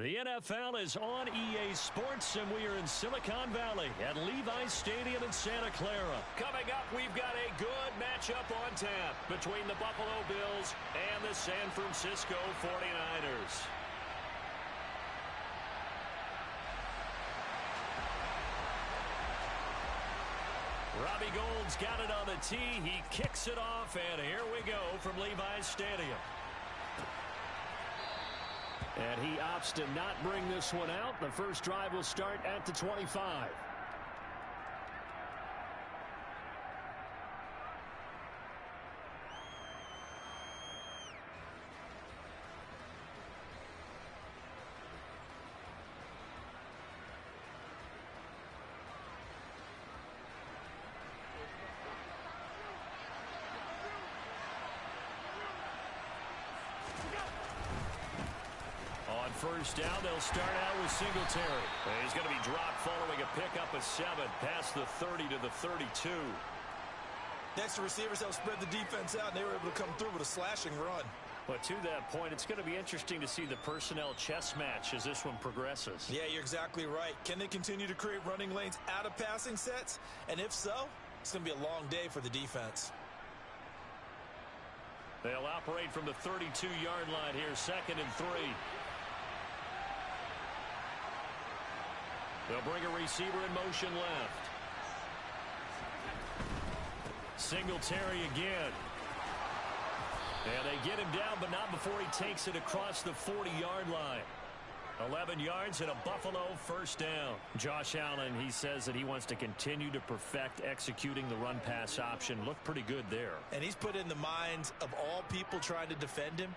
The NFL is on EA Sports, and we are in Silicon Valley at Levi's Stadium in Santa Clara. Coming up, we've got a good matchup on tap between the Buffalo Bills and the San Francisco 49ers. Robbie Gould's got it on the tee. He kicks it off, and here we go from Levi's Stadium. And he opts to not bring this one out. The first drive will start at the 25. On first down, they'll start out with Singletary. He's going to be dropped following a pickup of 7 past the 30 to the 32. Next, the receivers help spread the defense out, and they were able to come through with a slashing run. But to that point, it's going to be interesting to see the personnel chess match as this one progresses. Yeah, you're exactly right. Can they continue to create running lanes out of passing sets? And if so, it's going to be a long day for the defense. They'll operate from the 32-yard line here, 2nd and 3. They'll bring a receiver in motion left. Singletary again. And they get him down, but not before he takes it across the 40-yard line. 11 yards and a Buffalo first down. Josh Allen, he says that he wants to continue to perfect executing the run-pass option. Looked pretty good there. And he's put in the minds of all people trying to defend him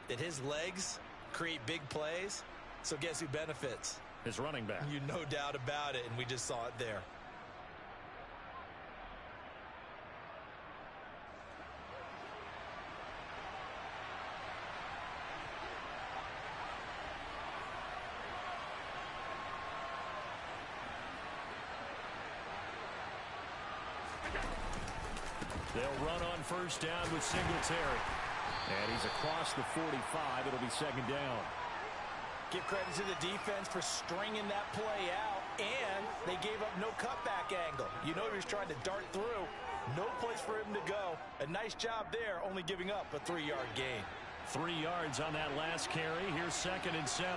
that his legs create big plays. So guess who benefits? His running back. You no doubt about it, and we just saw it there. They'll run on first down with Singletary. And he's across the 45. It'll be 2nd down. Give credit to the defense for stringing that play out, and they gave up no cutback angle. You know he was trying to dart through. No place for him to go. A nice job there, only giving up a 3-yard gain. 3 yards on that last carry. Here's 2nd and 7.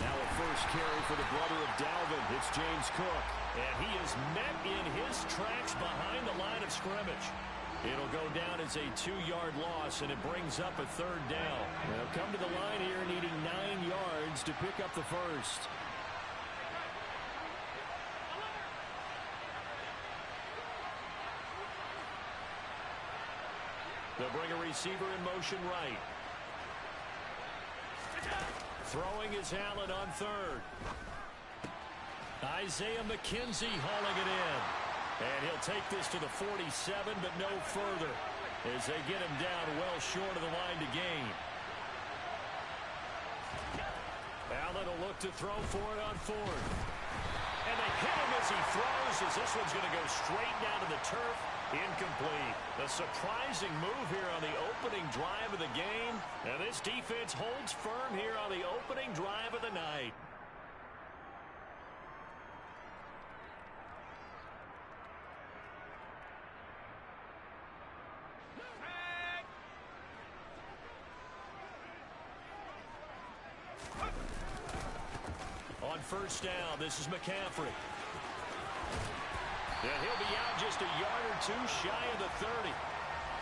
Now a first carry for the brother of Dalvin. It's James Cook. And he is met in his tracks behind the line of scrimmage. It'll go down as a 2-yard loss, and it brings up a 3rd down. They'll come to the line here needing 9 yards to pick up the first. They'll bring a receiver in motion right. Throwing is Allen on 3rd. Isaiah McKenzie hauling it in. And he'll take this to the 47, but no further as they get him down well short of the line to gain. Allen will look to throw for it on 4th. And they hit him as he throws, as this one's going to go straight down to the turf. Incomplete. A surprising move here on the opening drive of the game. And this defense holds firm here on the opening drive of the night. On first down, this is McCaffrey. And he'll be out just a yard or 2 shy of the 30.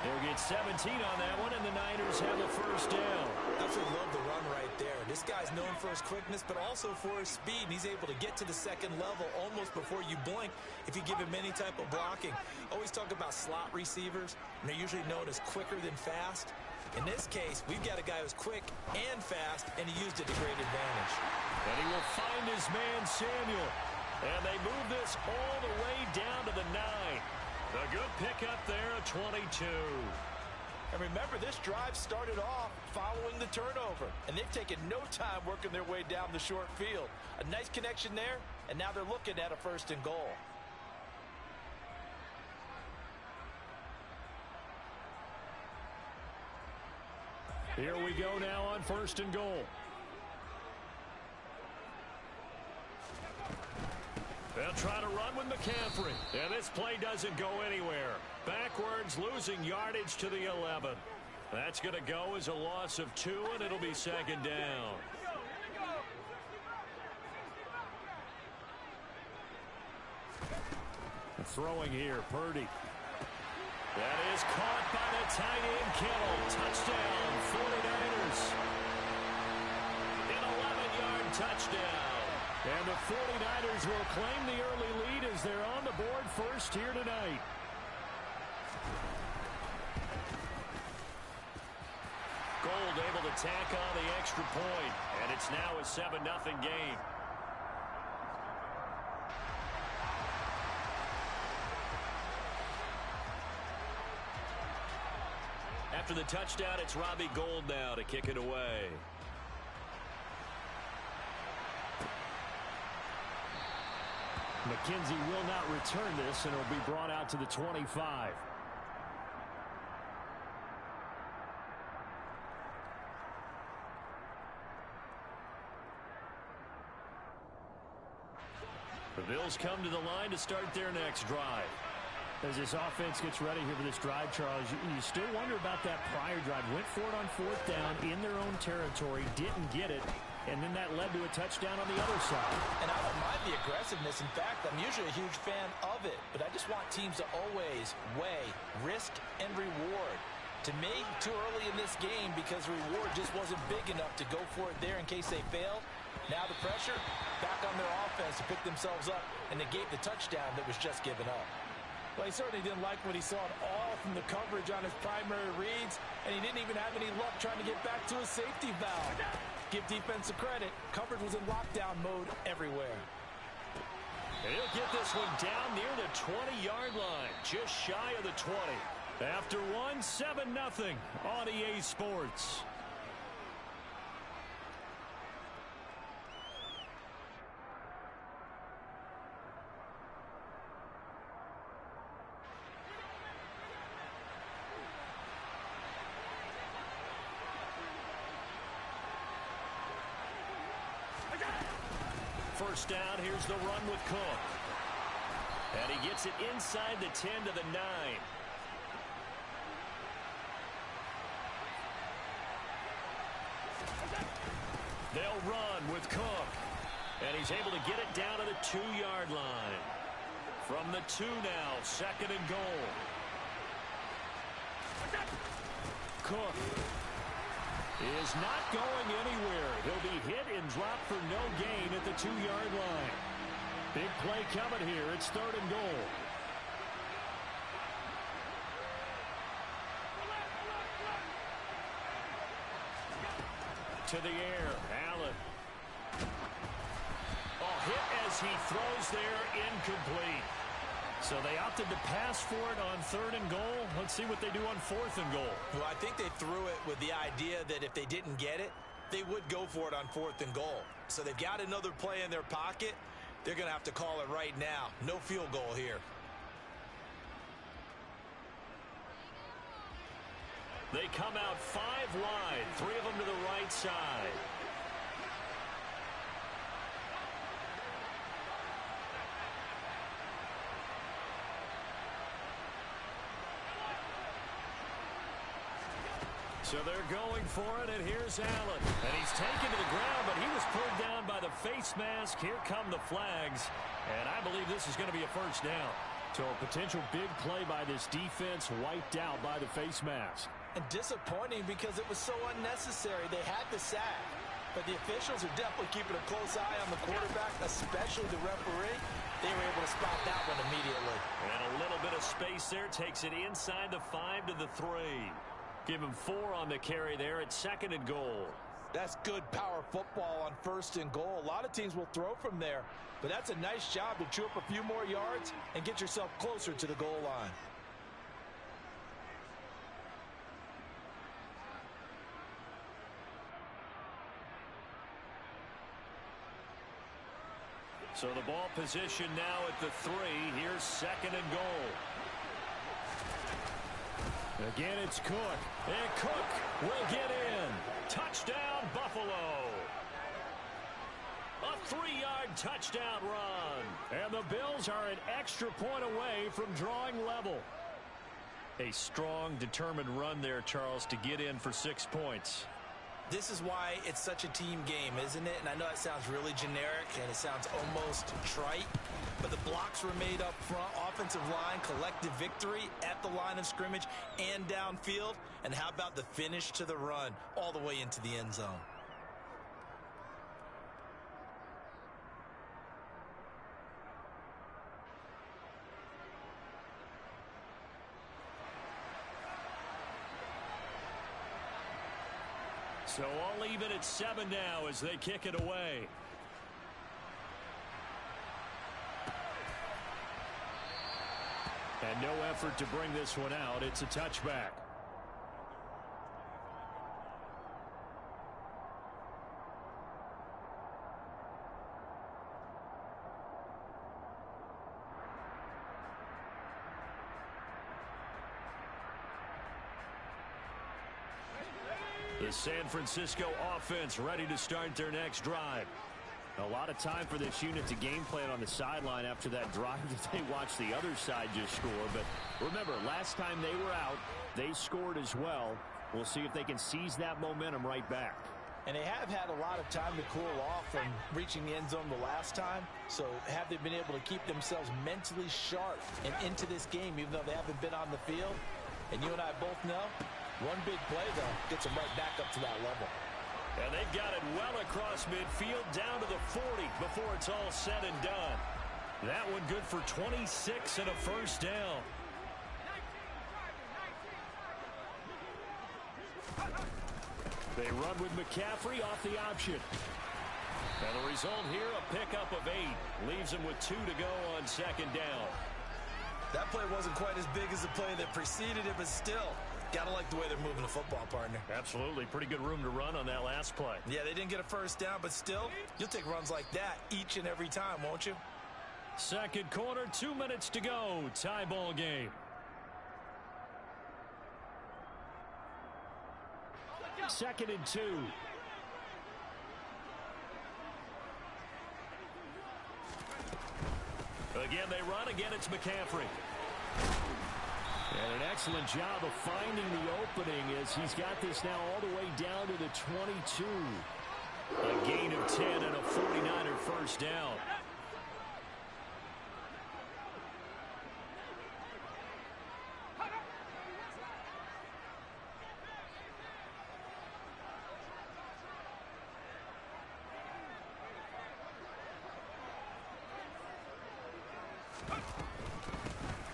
They'll get 17 on that one, and the Niners have a first down. Absolutely love the run right there. This guy's known for his quickness, but also for his speed. He's able to get to the 2nd level almost before you blink if you give him any type of blocking. Always talk about slot receivers, and they're usually known as quicker than fast. In this case, we've got a guy who's quick and fast, and he used it to great advantage. And he will find his man, Samuel. And they move this all the way down to the 9. A good pickup there at 22. And remember, this drive started off following the turnover, and they've taken no time working their way down the short field. A nice connection there, and now they're looking at a 1st and goal. Here we go now on 1st and goal. They'll try to run with McCaffrey. And this play doesn't go anywhere. Backwards, losing yardage to the 11. That's going to go as a loss of 2, and it'll be 2nd down. Throwing here, Purdy. That is caught by the tight end, Kittle. Touchdown, 49ers. An 11-yard touchdown. And the 49ers will claim the early lead as they're on the board first here tonight. Gold able to tack on the extra point, and it's now a 7-0 game. After the touchdown, it's Robbie Gould now to kick it away. McKenzie will not return this, and it'll be brought out to the 25. The Bills come to the line to start their next drive. As this offense gets ready here for this drive, Charles, you still wonder about that prior drive. Went for it on 4th down in their own territory, didn't get it, and then that led to a touchdown on the other side. And I don't mind the aggressiveness. In fact, I'm usually a huge fan of it, but I just want teams to always weigh risk and reward. To me, too early in this game because reward just wasn't big enough to go for it there in case they failed. Now the pressure back on their offense to pick themselves up and negate the touchdown that was just given up. Well, he certainly didn't like what he saw at all from the coverage on his primary reads, and he didn't even have any luck trying to get back to his safety valve. Give defensive credit. Coverage was in lockdown mode everywhere. And he'll get this one down near the 20-yard line, just shy of the 20. After one, 7-0 on EA Sports. First down, here's the run with Cook. And he gets it inside the 10 to the 9. They'll run with Cook. And he's able to get it down to the 2-yard line. From the 2 now, 2nd and goal. Cook is not going anywhere. He'll be hit and dropped for no gain at the 2-yard line. Big play coming here. It's 3rd and goal. To the air, Allen. Oh, hit as he throws there, incomplete. So they opted to pass for it on 3rd and goal. Let's see what they do on 4th and goal. Well, I think they threw it with the idea that if they didn't get it, they would go for it on 4th and goal. So they've got another play in their pocket. They're going to have to call it right now. No field goal here. They come out 5 wide, 3 of them to the right side. So they're going for it, and here's Allen. And he's taken to the ground, but he was pulled down by the face mask. Here come the flags, and I believe this is going to be a first down. So a potential big play by this defense wiped out by the face mask. And disappointing because it was so unnecessary. They had the sack, but the officials are definitely keeping a close eye on the quarterback, especially the referee. They were able to spot that one immediately. And a little bit of space there takes it inside the 5 to the 3. Give him 4 on the carry there at 2nd and goal. That's good power football on 1st and goal. A lot of teams will throw from there, but that's a nice job to chew up a few more yards and get yourself closer to the goal line. So the ball position now at the 3. Here's 2nd and goal. Again, it's Cook. And Cook will get in. Touchdown, Buffalo. A 3-yard touchdown run. And the Bills are an extra point away from drawing level. A strong, determined run there, Charles, to get in for 6 points. This is why it's such a team game, isn't it? And I know that sounds really generic and it sounds almost trite, but the blocks were made up front, offensive line, collective victory at the line of scrimmage and downfield. And how about the finish to the run all the way into the end zone? So all even at 7 now as they kick it away. And no effort to bring this one out. It's a touchback. The San Francisco offense ready to start their next drive. A lot of time for this unit to game plan on the sideline after that drive that they watched the other side just score. But remember, last time they were out, they scored as well. We'll see if they can seize that momentum right back. And they have had a lot of time to cool off from reaching the end zone the last time. So have they been able to keep themselves mentally sharp and into this game, even though they haven't been on the field? And you and I both know, one big play, though, gets them right back up to that level. And they've got it well across midfield down to the 40 before it's all said and done. That one good for 26 and a first down. They run with McCaffrey off the option. And the result here, a pickup of 8. Leaves them with 2 to go on second down. That play wasn't quite as big as the play that preceded it, but still, gotta like the way they're moving the football, partner. Absolutely. Pretty good room to run on that last play. Yeah, they didn't get a first down, but still, you'll take runs like that each and every time, won't you? Second quarter, 2 minutes to go. Tie ball game. Second and 2. Again, they run. Again, it's McCaffrey. And an excellent job of finding the opening as he's got this now all the way down to the 22. A gain of 10 and a 49er first down.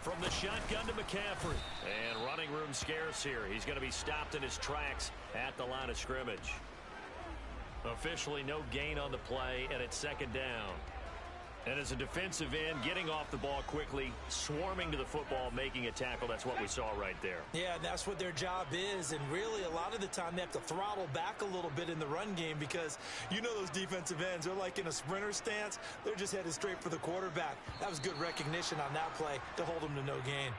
From the shotgun to McCaffrey. And running room scarce here. He's going to be stopped in his tracks at the line of scrimmage. Officially no gain on the play, and it's second down. And as a defensive end, getting off the ball quickly, swarming to the football, making a tackle, that's what we saw right there. Yeah, that's what their job is, and really a lot of the time they have to throttle back a little bit in the run game because you know those defensive ends, they're like in a sprinter stance. They're just headed straight for the quarterback. That was good recognition on that play to hold them to no gain.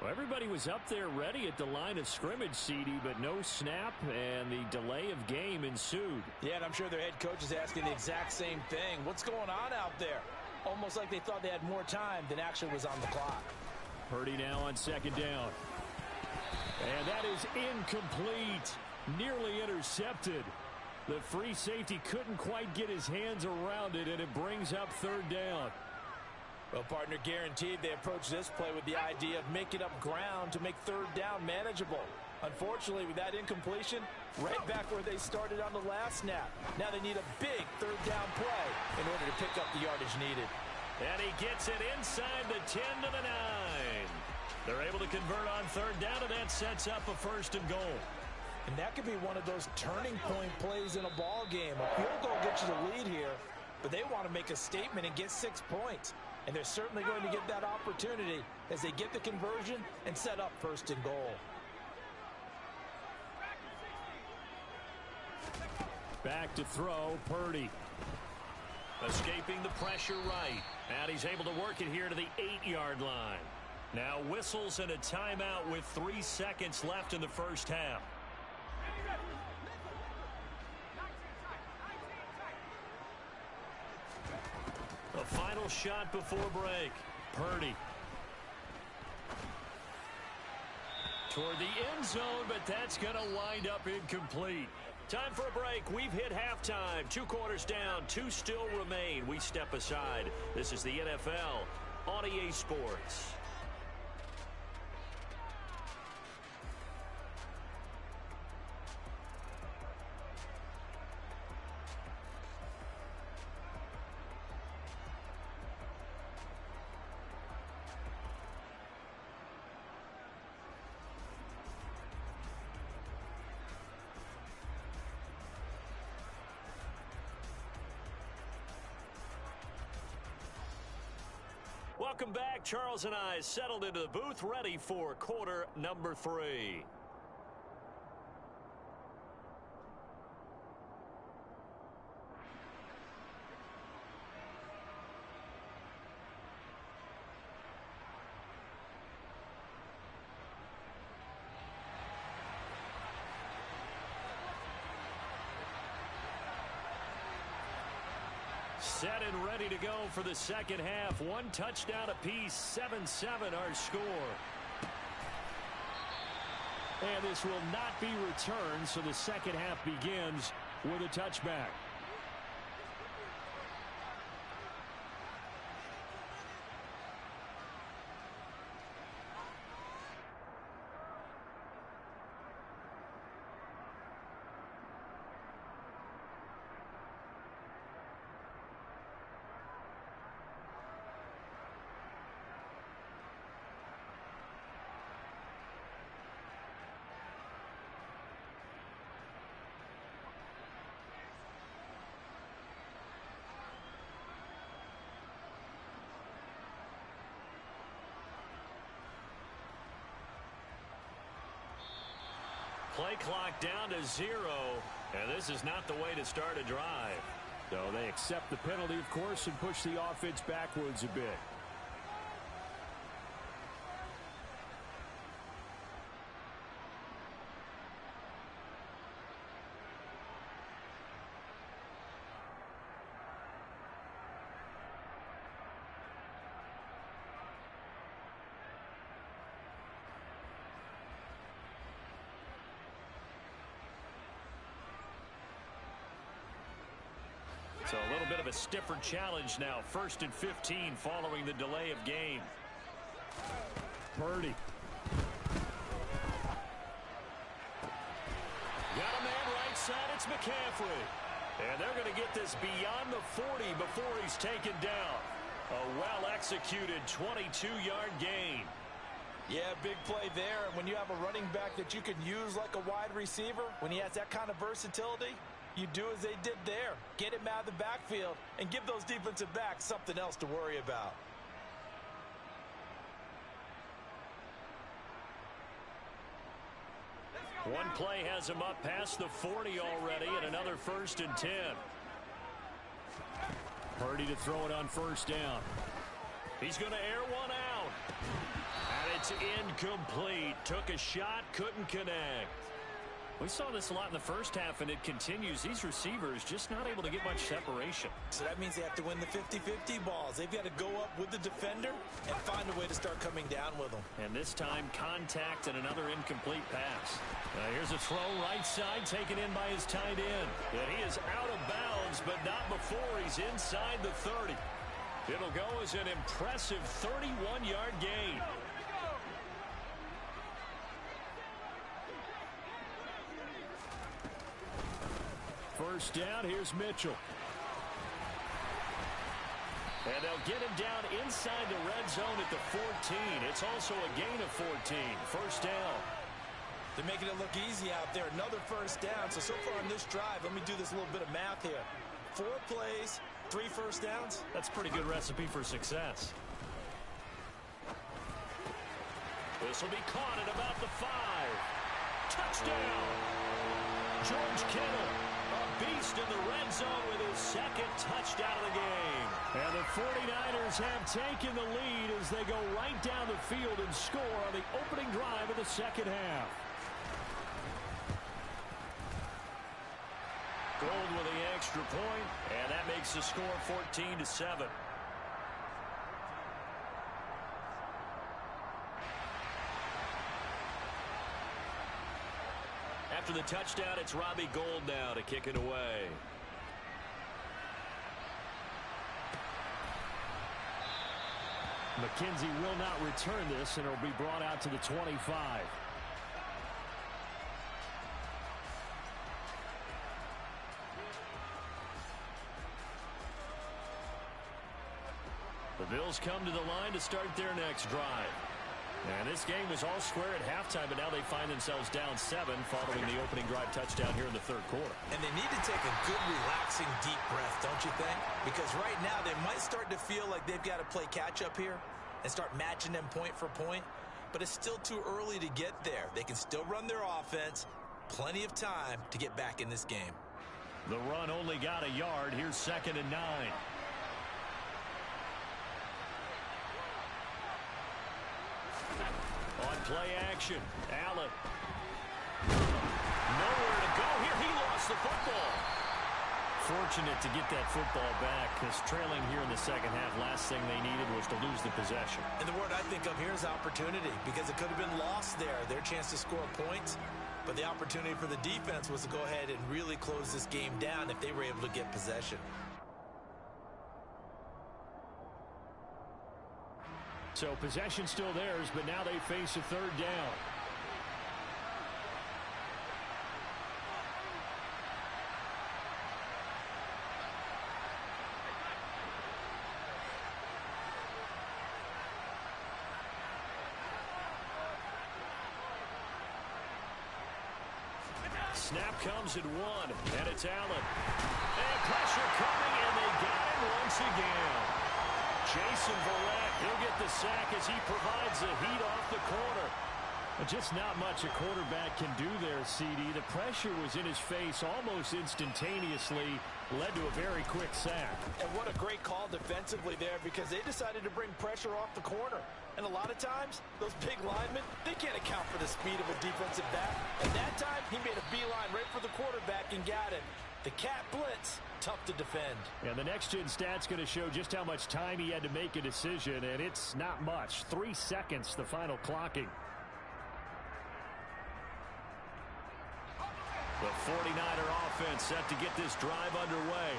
Well, everybody was up there ready at the line of scrimmage, CD, but no snap, and the delay of game ensued. Yeah, and I'm sure their head coach is asking the exact same thing. What's going on out there? Almost like they thought they had more time than actually was on the clock. Purdy now on second down. And that is incomplete. Nearly intercepted. The free safety couldn't quite get his hands around it, and it brings up third down. Well, partner, guaranteed they approach this play with the idea of making up ground to make third down manageable. Unfortunately, with that incompletion, right back where they started on the last snap. Now they need a big third down play in order to pick up the yardage needed. And he gets it inside the 10 to the 9. They're able to convert on third down, and that sets up a first and goal. And that could be one of those turning point plays in a ball game. A field goal gets you the lead here, but they want to make a statement and get 6 points. And they're certainly going to get that opportunity as they get the conversion and set up first and goal. Back to throw, Purdy. Escaping the pressure right. And he's able to work it here to the 8-yard line. Now whistles and a timeout with 3 seconds left in the first half. The final shot before break. Purdy. Toward the end zone, but that's going to wind up incomplete. Time for a break. We've hit halftime. 2 quarters down. 2 still remain. We step aside. This is the NFL on EA Sports. Welcome back. Charles and I settled into the booth, ready for quarter number 3. Set and ready to go for the second half. 1 touchdown apiece, 7-7 our score. And this will not be returned, so the second half begins with a touchback. Play clock down to 0, and this is not the way to start a drive. So they accept the penalty, of course, and push the offense backwards a bit. So a little bit of a stiffer challenge now. 1st and 15 following the delay of game. Purdy. Got a man right side. It's McCaffrey. And they're going to get this beyond the 40 before he's taken down. A well-executed 22-yard gain. Yeah, big play there. And when you have a running back that you can use like a wide receiver, when he has that kind of versatility, you do as they did there. Get him out of the backfield and give those defensive backs something else to worry about. One play has him up past the 40 already, and another 1st and 10. Purdy to throw it on 1st down. He's going to air one out. And it's incomplete. Took a shot, couldn't connect. We saw this a lot in the first half, and it continues. These receivers just not able to get much separation. So that means they have to win the 50-50 balls. They've got to go up with the defender and find a way to start coming down with them. And this time, contact and another incomplete pass. Here's a throw right side, taken in by his tight end. And he is out of bounds, but not before he's inside the 30. It'll go as an impressive 31-yard gain. First down, here's Mitchell. And they'll get him down inside the red zone at the 14. It's also a gain of 14. First down. They're making it look easy out there. Another first down. So far on this drive, let me do this little bit of math here. 4 plays, 3 first downs. That's a pretty good recipe for success. This will be caught at about the 5. Touchdown! George Kittle, a beast in the red zone with his second touchdown of the game. And the 49ers have taken the lead as they go right down the field and score on the opening drive of the second half. Gold with the extra point, and that makes the score 14-7. After the touchdown, it's Robbie Gould now to kick it away. McKenzie will not return this, and it'll be brought out to the 25. The Bills come to the line to start their next drive. And this game was all square at halftime, but now they find themselves down 7 following the opening drive touchdown here in the third quarter. And they need to take a good, relaxing, deep breath, don't you think? Because right now they might start to feel like they've got to play catch-up here and start matching them point for point. But it's still too early to get there. They can still run their offense. Plenty of time to get back in this game. The run only got a yard. Here's 2nd and 9. On play action, Allen. Nowhere to go here. He lost the football. Fortunate to get that football back, because trailing here in the second half, last thing they needed was to lose the possession. And the word I think of here is opportunity, because it could have been lost there, their chance to score points. But the opportunity for the defense was to go ahead and really close this game down if they were able to get possession. So possession still theirs, but now they face a third down. Snap comes at 1, and it's Allen. And pressure coming, and they got him once again. Jason Verrett, he'll get the sack as he provides the heat off the corner. But just not much a quarterback can do there, CD. The pressure was in his face almost instantaneously, led to a very quick sack. And what a great call defensively there, because they decided to bring pressure off the corner. And a lot of times, those big linemen, they can't account for the speed of a defensive back. And that time, he made a beeline right for the quarterback and got it. The cat blitz, tough to defend. And the next-gen stat's going to show just how much time he had to make a decision, and it's not much. 3 seconds, the final clocking. The 49er offense set to get this drive underway.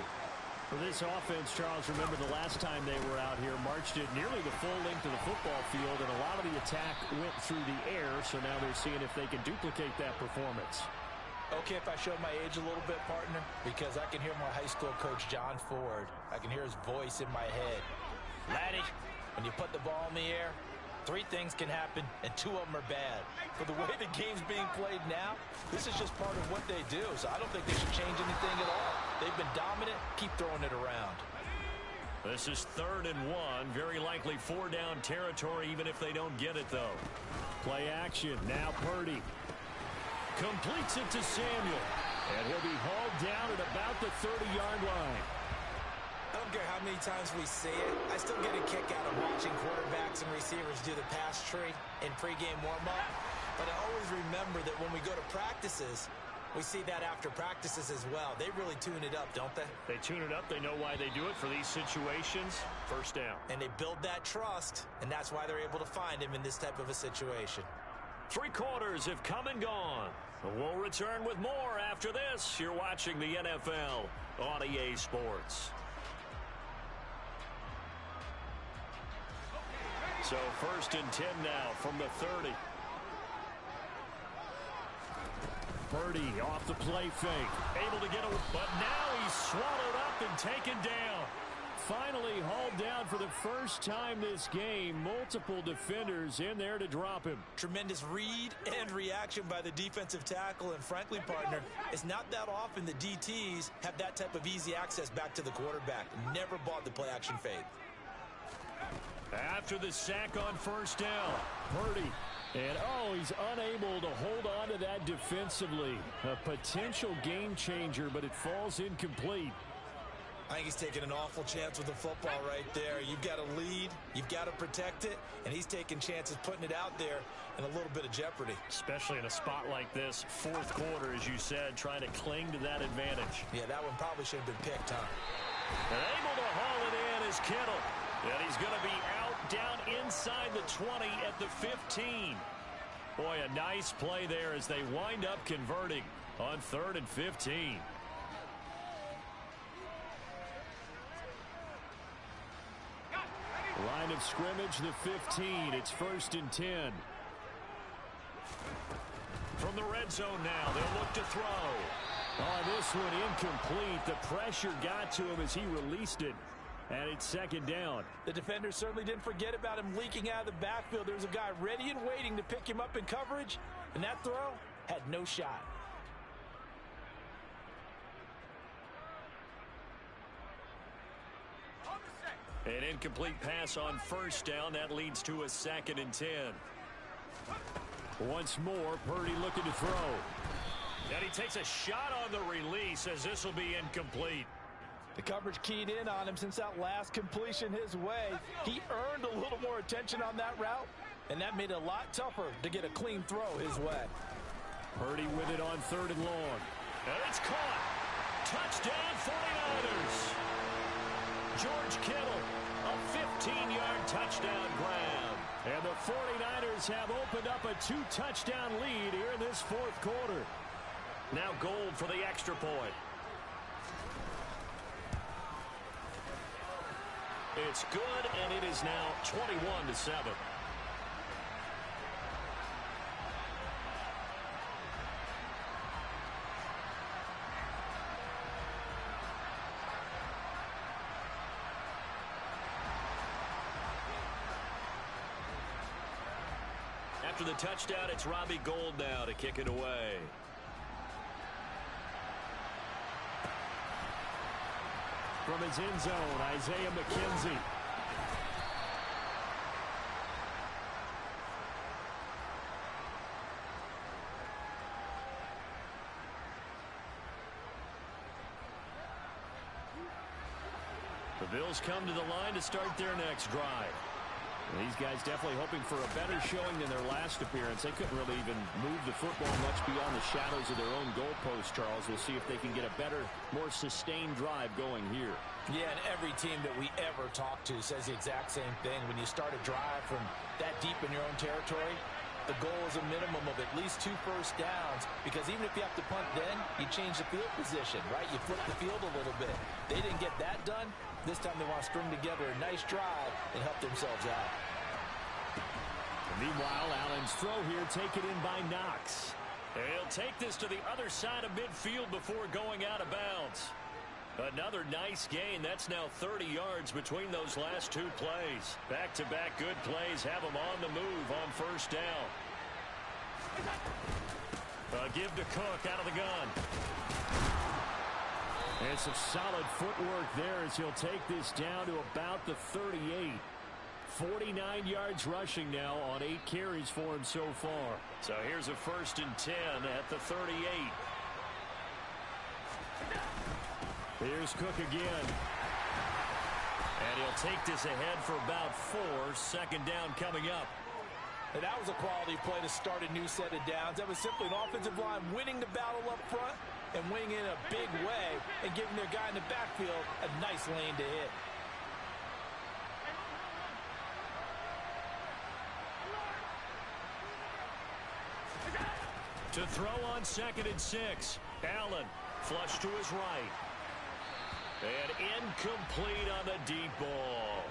For this offense, Charles, remember the last time they were out here, marched it nearly the full length of the football field, and a lot of the attack went through the air, so now they're seeing if they can duplicate that performance. Okay, if I show my age a little bit, partner, because I can hear my high school coach, John Ford. I can hear his voice in my head. Laddie, when you put the ball in the air, 3 things can happen, and 2 of them are bad. For the way the game's being played now, this is just part of what they do, so I don't think they should change anything at all. They've been dominant. Keep throwing it around. This is 3rd and 1. Very likely 4-down territory, even if they don't get it, though. Play action. Now Purdy. Completes it to Samuel. And he'll be hauled down at about the 30-yard line. I don't care how many times we say it, I still get a kick out of watching quarterbacks and receivers do the pass tree in pregame warm-up. But I always remember that when we go to practices, we see that after practices as well. They really tune it up, don't they? They tune it up. They know why they do it for these situations. 1st down. And they build that trust, and that's why they're able to find him in this type of a situation. 3 quarters have come and gone. We'll return with more after this. You're watching the NFL on EA Sports. So 1st and 10 now from the 30. Purdy off the play fake. Able to get away, but now he's swallowed up and taken down. Finally hauled down for the first time this game. Multiple defenders in there to drop him. Tremendous read and reaction by the defensive tackle. And frankly, partner, it's not that often the DTs have that type of easy access back to the quarterback. Never bought the play action fake. After the sack on 1st down, Purdy And, oh, he's unable to hold on to that defensively. A potential game changer, but it falls incomplete. I think he's taking an awful chance with the football right there. You've got to lead, you've got to protect it, and he's taking chances putting it out there in a little bit of jeopardy. Especially in a spot like this, fourth quarter, as you said, trying to cling to that advantage. Yeah, that one probably should have been picked, huh? And able to haul it in is Kittle. And he's going to be out down inside the 20 at the 15. Boy, a nice play there as they wind up converting on 3rd and 15. Line of scrimmage, the 15. It's 1st and 10. From the red zone now, they'll look to throw. Oh, this one incomplete. The pressure got to him as he released it. And it's 2nd down. The defender certainly didn't forget about him leaking out of the backfield. There's a guy ready and waiting to pick him up in coverage. And that throw had no shot. An incomplete pass on 1st down. That leads to a 2nd and 10. Once more, Purdy looking to throw. And he takes a shot on the release as this will be incomplete. The coverage keyed in on him since that last completion his way. He earned a little more attention on that route, and that made it a lot tougher to get a clean throw his way. Purdy with it on 3rd and long. And it's caught. Touchdown 49ers. George Kittle, a 15-yard touchdown grab. And the 49ers have opened up a 2-touchdown lead here in this 4th quarter. Now Gold for the extra point. It's good, and it is now 21-7. After the touchdown, it's Robbie Gould now to kick it away. From his end zone, Isaiah McKenzie. The Bills come to the line to start their next drive. And these guys definitely hoping for a better showing than their last appearance. They couldn't really even move the football much beyond the shadows of their own goalpost, Charles. We'll see if they can get a better, more sustained drive going here. Yeah, and every team that we ever talk to says the exact same thing. When you start a drive from that deep in your own territory, the goal is a minimum of at least 2 first downs, because even if you have to punt then, you change the field position, right? You flip the field a little bit. They didn't get that done. This time they want to string together a nice drive and help themselves out. And meanwhile, Allen's throw here taken in by Knox. He'll take this to the other side of midfield before going out of bounds. Another nice gain. That's now 30 yards between those last 2 plays. Back-to-back good plays have them on the move on 1st down. A give to Cook out of the gun. And some solid footwork there as he'll take this down to about the 38. 49 yards rushing now on 8 carries for him so far. So here's a 1st and 10 at the 38. Here's Cook again. And he'll take this ahead for about 4. 2nd down coming up. And that was a quality play to start a new set of downs. That was simply an offensive line winning the battle up front and winning in a big way and giving their guy in the backfield a nice lane to hit. To throw on 2nd and 6. Allen flush to his right. And incomplete on the deep ball.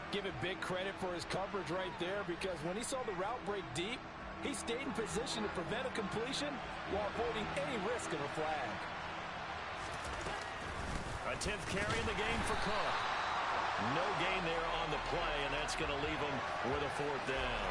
Give it big credit for his coverage right there, because when he saw the route break deep, he stayed in position to prevent a completion while avoiding any risk of a flag. A 10th carry in the game for Cook. No gain there on the play, and that's going to leave him with a 4th down.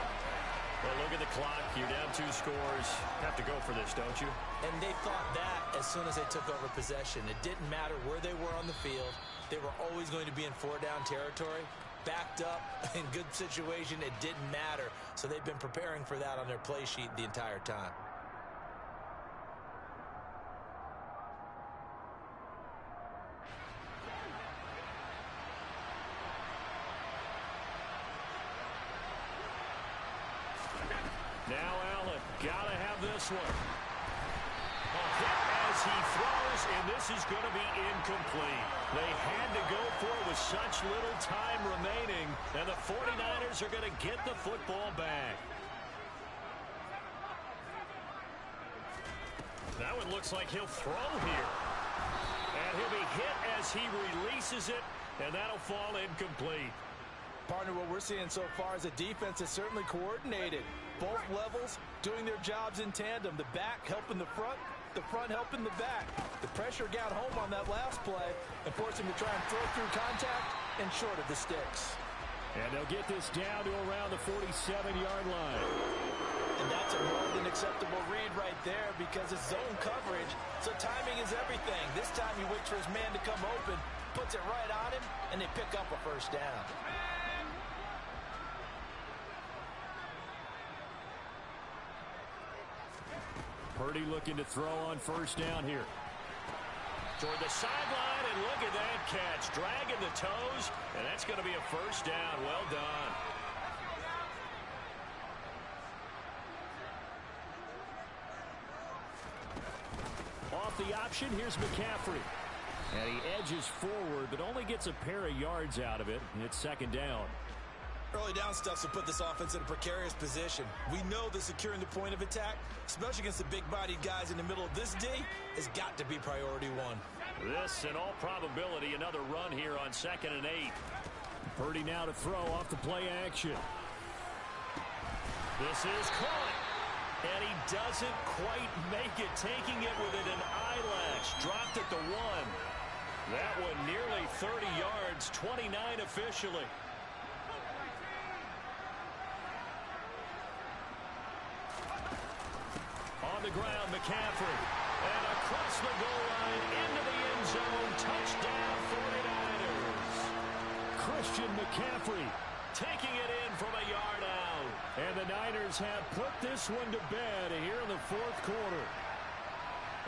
Well, look at the clock. You're down 2 scores. Have to go for this, don't you? And they thought that as soon as they took over possession. It didn't matter where they were on the field. They were always going to be in 4-down territory. backed up, in good situation. It didn't matter. So they've been preparing for that on their play sheet the entire time. Now Allen, gotta have this one. A hit as he throws, and this is going to be incomplete. They had to go for it with such little time remaining, and the 49ers are going to get the football back. That one looks like he'll throw here. And he'll be hit as he releases it, and that'll fall incomplete. Partner, what we're seeing so far is a defense that's certainly coordinated. Both levels doing their jobs in tandem. The back helping the front helping the back. The pressure got home on that last play and forced him to try and throw through contact and short of the sticks. And they'll get this down to around the 47-yard line. And that's a more than acceptable read right there because it's zone coverage, so timing is everything. This time he waits for his man to come open, puts it right on him, and they pick up a first down. Purdy looking to throw on first down here. Toward the sideline, and look at that catch. Dragging the toes, and that's going to be a first down. Well done. Off the option, here's McCaffrey. And he edges forward, but only gets a pair of yards out of it, and it's second down. Early down stuff to put this offense in a precarious position. We know that securing the point of attack, especially against the big-bodied guys in the middle of this D, has got to be priority one. This, in all probability, another run here on 2nd and 8. Purdy now to throw off the play action. This is caught. And he doesn't quite make it, taking it within an eyelash. Dropped at the 1. That one nearly 30 yards, 29 officially. On the ground, McCaffrey. And across the goal line, into the end zone. Touchdown, 49ers. Christian McCaffrey taking it in from a yard out. And the Niners have put this one to bed here in the fourth quarter.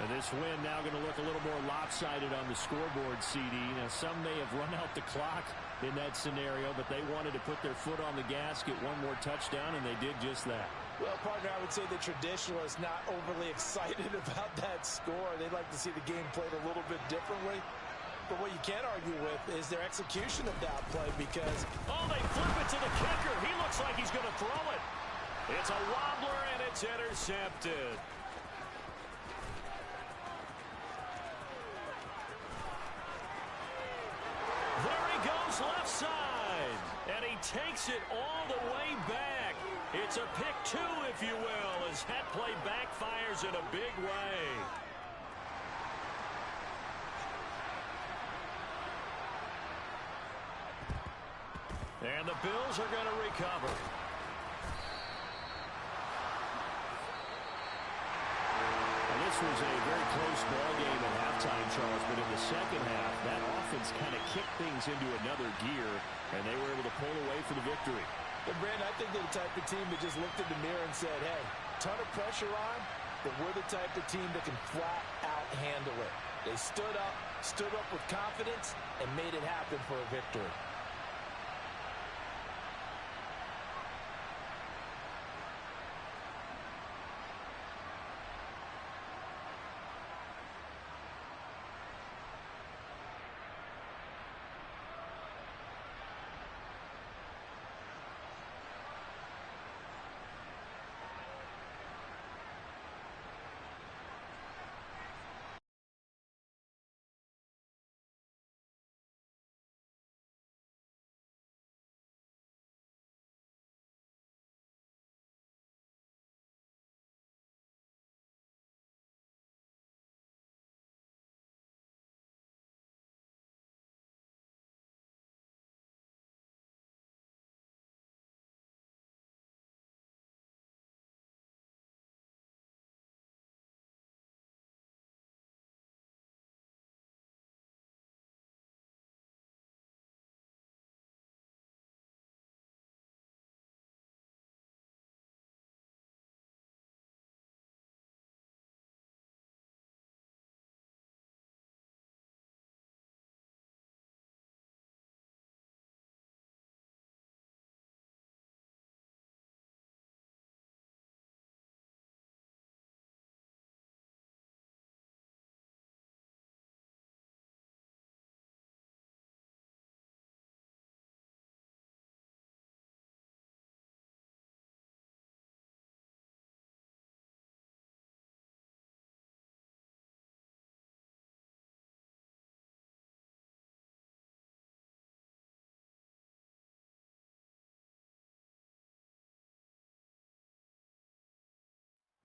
And this win now going to look a little more lopsided on the scoreboard, CD. Now, some may have run out the clock in that scenario, but they wanted to put their foot on the gas, get one more touchdown, and they did just that. Well, partner, I would say the traditionalists not overly excited about that score. They'd like to see the game played a little bit differently. But what you can't argue with is their execution of that play because... Oh, they flip it to the kicker. He looks like he's going to throw it. It's a wobbler, and it's intercepted. There he goes left side. And he takes it all the way back. It's a pick 2, if you will, as that play backfires in a big way. And the Bills are going to recover. Well, this was a very close ball game at halftime, Charles, but in the second half, that offense kind of kicked things into another gear, and they were able to pull away for the victory. But, Brandon, I think they're the type of team that just looked in the mirror and said, hey, ton of pressure on, but we're the type of team that can flat out handle it. They stood up with confidence, and made it happen for a victory.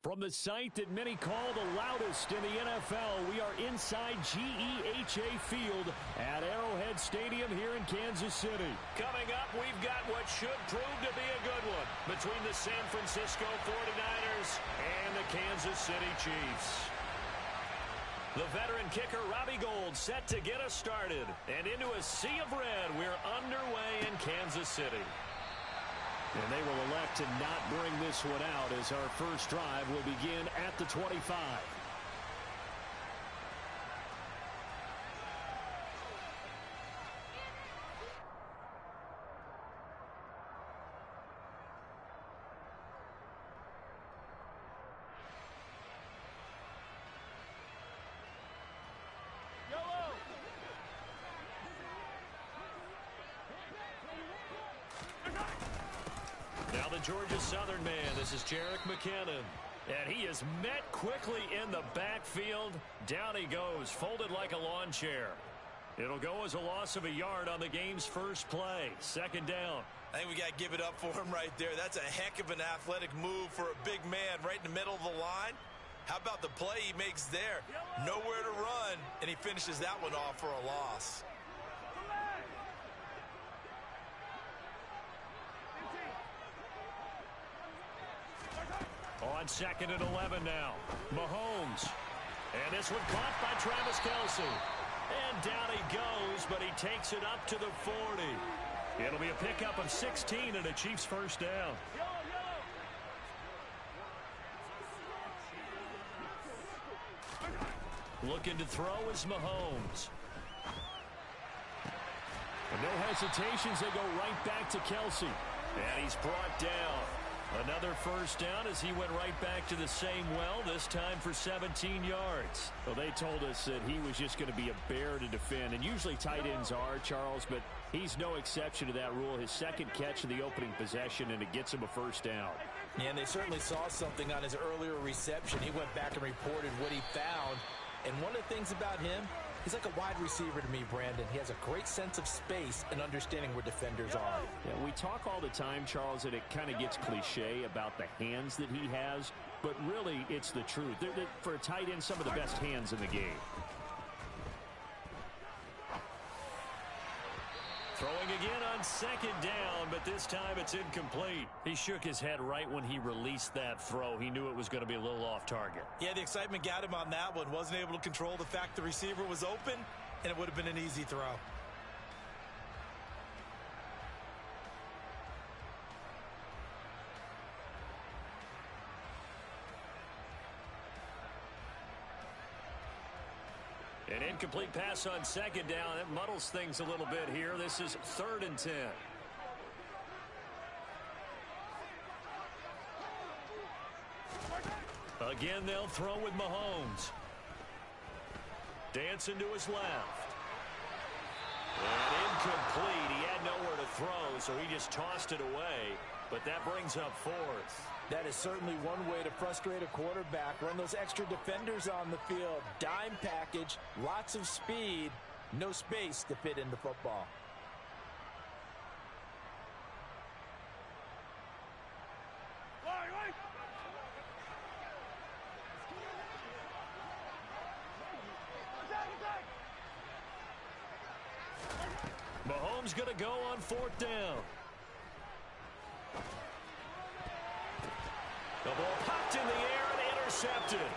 From the site that many call the loudest in the NFL, we are inside GEHA Field at Arrowhead Stadium here in Kansas City. Coming up, we've got what should prove to be a good one between the San Francisco 49ers and the Kansas City Chiefs. The veteran kicker Robbie Gould set to get us started. And into a sea of red, we're underway in Kansas City. And they will elect to not bring this one out as our first drive will begin at the 25. Now the Georgia Southern man, this is Jerick McKinnon. And he is met quickly in the backfield. Down he goes, folded like a lawn chair. It'll go as a loss of a yard on the game's first play. Second down. I think we got to give it up for him right there. That's a heck of an athletic move for a big man right in the middle of the line. How about the play he makes there? Nowhere to run, and he finishes that one off for a loss. On second and 11 now. Mahomes. And this one caught by Travis Kelce. And down he goes, but he takes it up to the 40. It'll be a pickup of 16 and a Chiefs first down. Looking to throw is Mahomes. And no hesitations, they go right back to Kelce. And he's brought down. Another first down as he went right back to the same well, this time for 17 yards. Well, they told us that he was just going to be a bear to defend, and usually tight ends are, Charles, but he's no exception to that rule. His second catch of the opening possession, and it gets him a first down. Yeah, and they certainly saw something on his earlier reception. He went back and reported what he found. And one of the things about him, he's like a wide receiver to me, Brandon. He has a great sense of space and understanding where defenders are. Yeah, we talk all the time, Charles, and it kind of gets cliche about the hands that he has, but really it's the truth. They're, for a tight end, some of the best hands in the game. Throwing again on second down, but this time it's incomplete. He shook his head right when he released that throw. He knew it was going to be a little off target. Yeah, the excitement got him on that one. Wasn't able to control the fact the receiver was open, and it would have been an easy throw. An incomplete pass on second down. It muddles things a little bit here. This is 3rd and 10. Again, they'll throw with Mahomes. Dancing to his left. And incomplete. He had nowhere to throw, so he just tossed it away. But that brings up 4th. That is certainly one way to frustrate a quarterback. Run those extra defenders on the field. Dime package, lots of speed, no space to fit into football. Mahomes going to go on 4th down. The ball popped in the air and intercepted.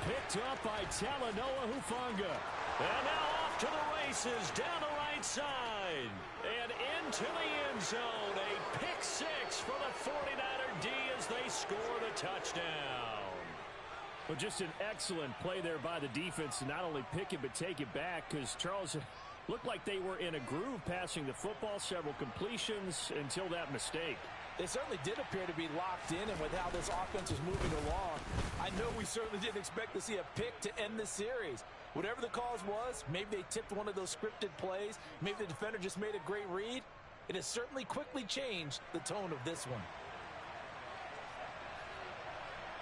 Picked up by Talanoa Hufanga. And now off to the races down the right side. And into the end zone. A pick 6 for the 49er D as they score the touchdown. Well, just an excellent play there by the defense to not only pick it but take it back, because Charles looked like they were in a groove passing the football, several completions until that mistake. They certainly did appear to be locked in, and with how this offense was moving along, I know we certainly didn't expect to see a pick to end the series. Whatever the cause was, maybe they tipped one of those scripted plays, maybe the defender just made a great read. It has certainly quickly changed the tone of this one.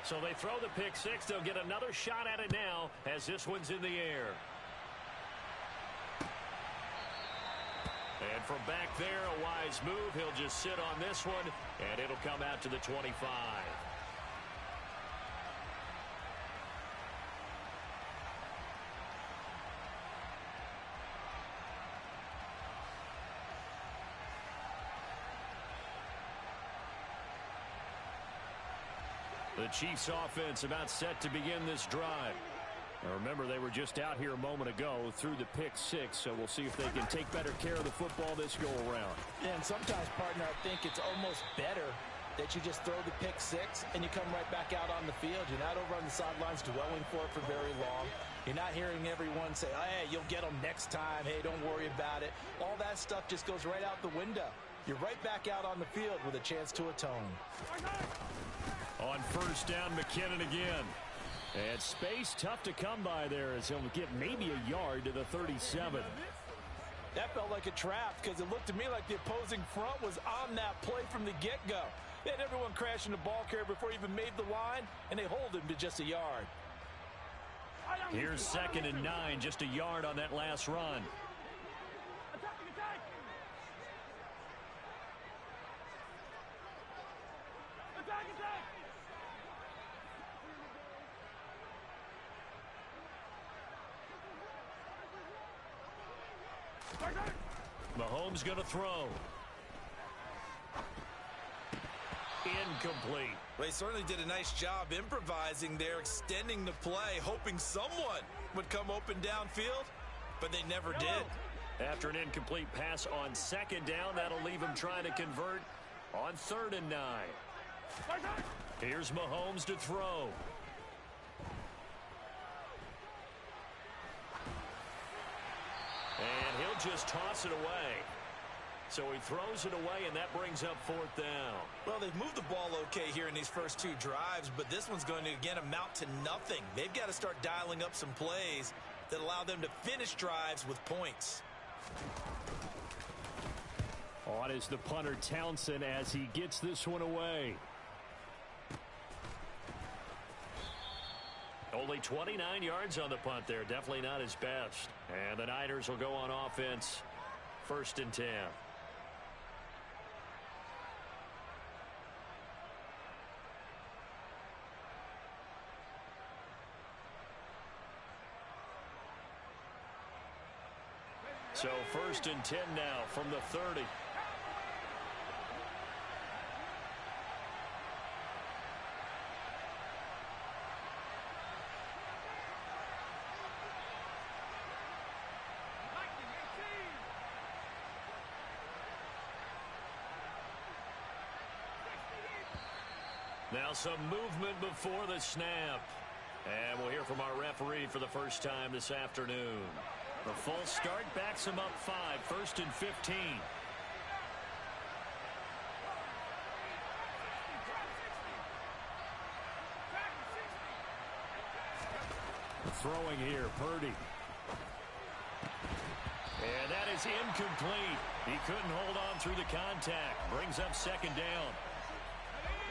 So they throw the pick 6. They'll get another shot at it now as this one's in the air. And from back there, a wise move. He'll just sit on this one, and it'll come out to the 25. The Chiefs offense about set to begin this drive. Now remember, they were just out here a moment ago through the pick six, so we'll see if they can take better care of the football this go-around. Yeah, and sometimes, partner, I think it's almost better that you just throw the pick six and you come right back out on the field. You're not over on the sidelines dwelling for it for very long. You're not hearing everyone say, oh, hey, you'll get them next time. Hey, don't worry about it. All that stuff just goes right out the window. You're right back out on the field with a chance to atone. On first down, McKinnon again. And space tough to come by there as he'll get maybe a yard to the 37. That felt like a trap because it looked to me like the opposing front was on that play from the get-go. They had everyone crashing the ball carrier before he even made the line, and they hold him to just a yard. Here's 2nd and 9, just a yard on that last run. Mahomes going to throw. Incomplete. Well, he certainly did a nice job improvising there, extending the play, hoping someone would come open downfield, but they never did. After an incomplete pass on 2nd down, that'll leave him trying to convert on 3rd and 9. Here's Mahomes to throw. And he'll just toss it away. So he throws it away, and that brings up 4th down. Well, they've moved the ball okay here in these first 2 drives, but this one's going to, again, amount to nothing. They've got to start dialing up some plays that allow them to finish drives with points. On is the punter, Townsend, as he gets this one away. Only 29 yards on the punt there. Definitely not his best. And the Niners will go on offense. 1st and 10. So 1st and 10 now from the 30. Now some movement before the snap. And we'll hear from our referee for the first time this afternoon. The full start backs him up 5, 1st and 15. Throwing here, Purdy. And that is incomplete. He couldn't hold on through the contact. Brings up 2nd down.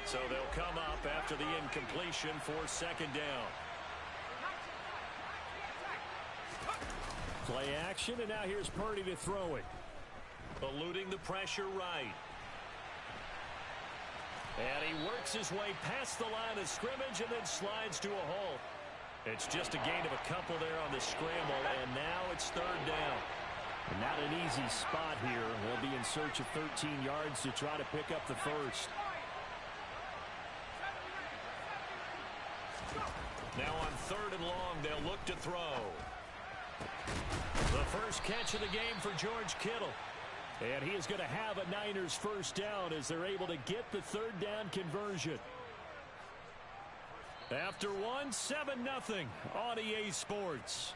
So they'll come up after the incompletion for 2nd down. Play action, and now here's Purdy to throw it. Eluding the pressure right. And he works his way past the line of scrimmage and then slides to a halt. It's just a gain of a couple there on the scramble, and now it's 3rd down. Not an easy spot here. They'll be in search of 13 yards to try to pick up the first. Now on 3rd and long, they'll look to throw. The first catch of the game for George Kittle. And he is going to have a Niners first down as they're able to get the 3rd down conversion. After one, 7-0 on EA Sports.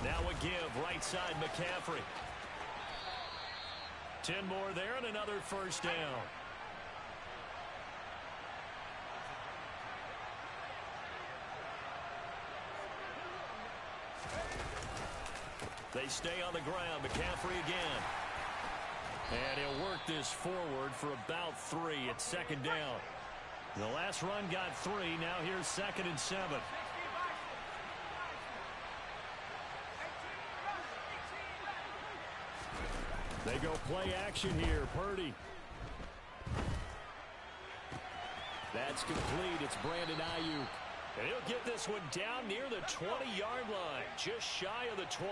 Now a give right side McCaffrey. 10 more there and another first down. They stay on the ground. McCaffrey again. And he'll work this forward for about 3 at 2nd down. The last run got 3. Now here's 2nd and 7. They go play action here. Purdy. That's complete. It's Brandon Ayuk. And he'll get this one down near the 20-yard line, just shy of the 20.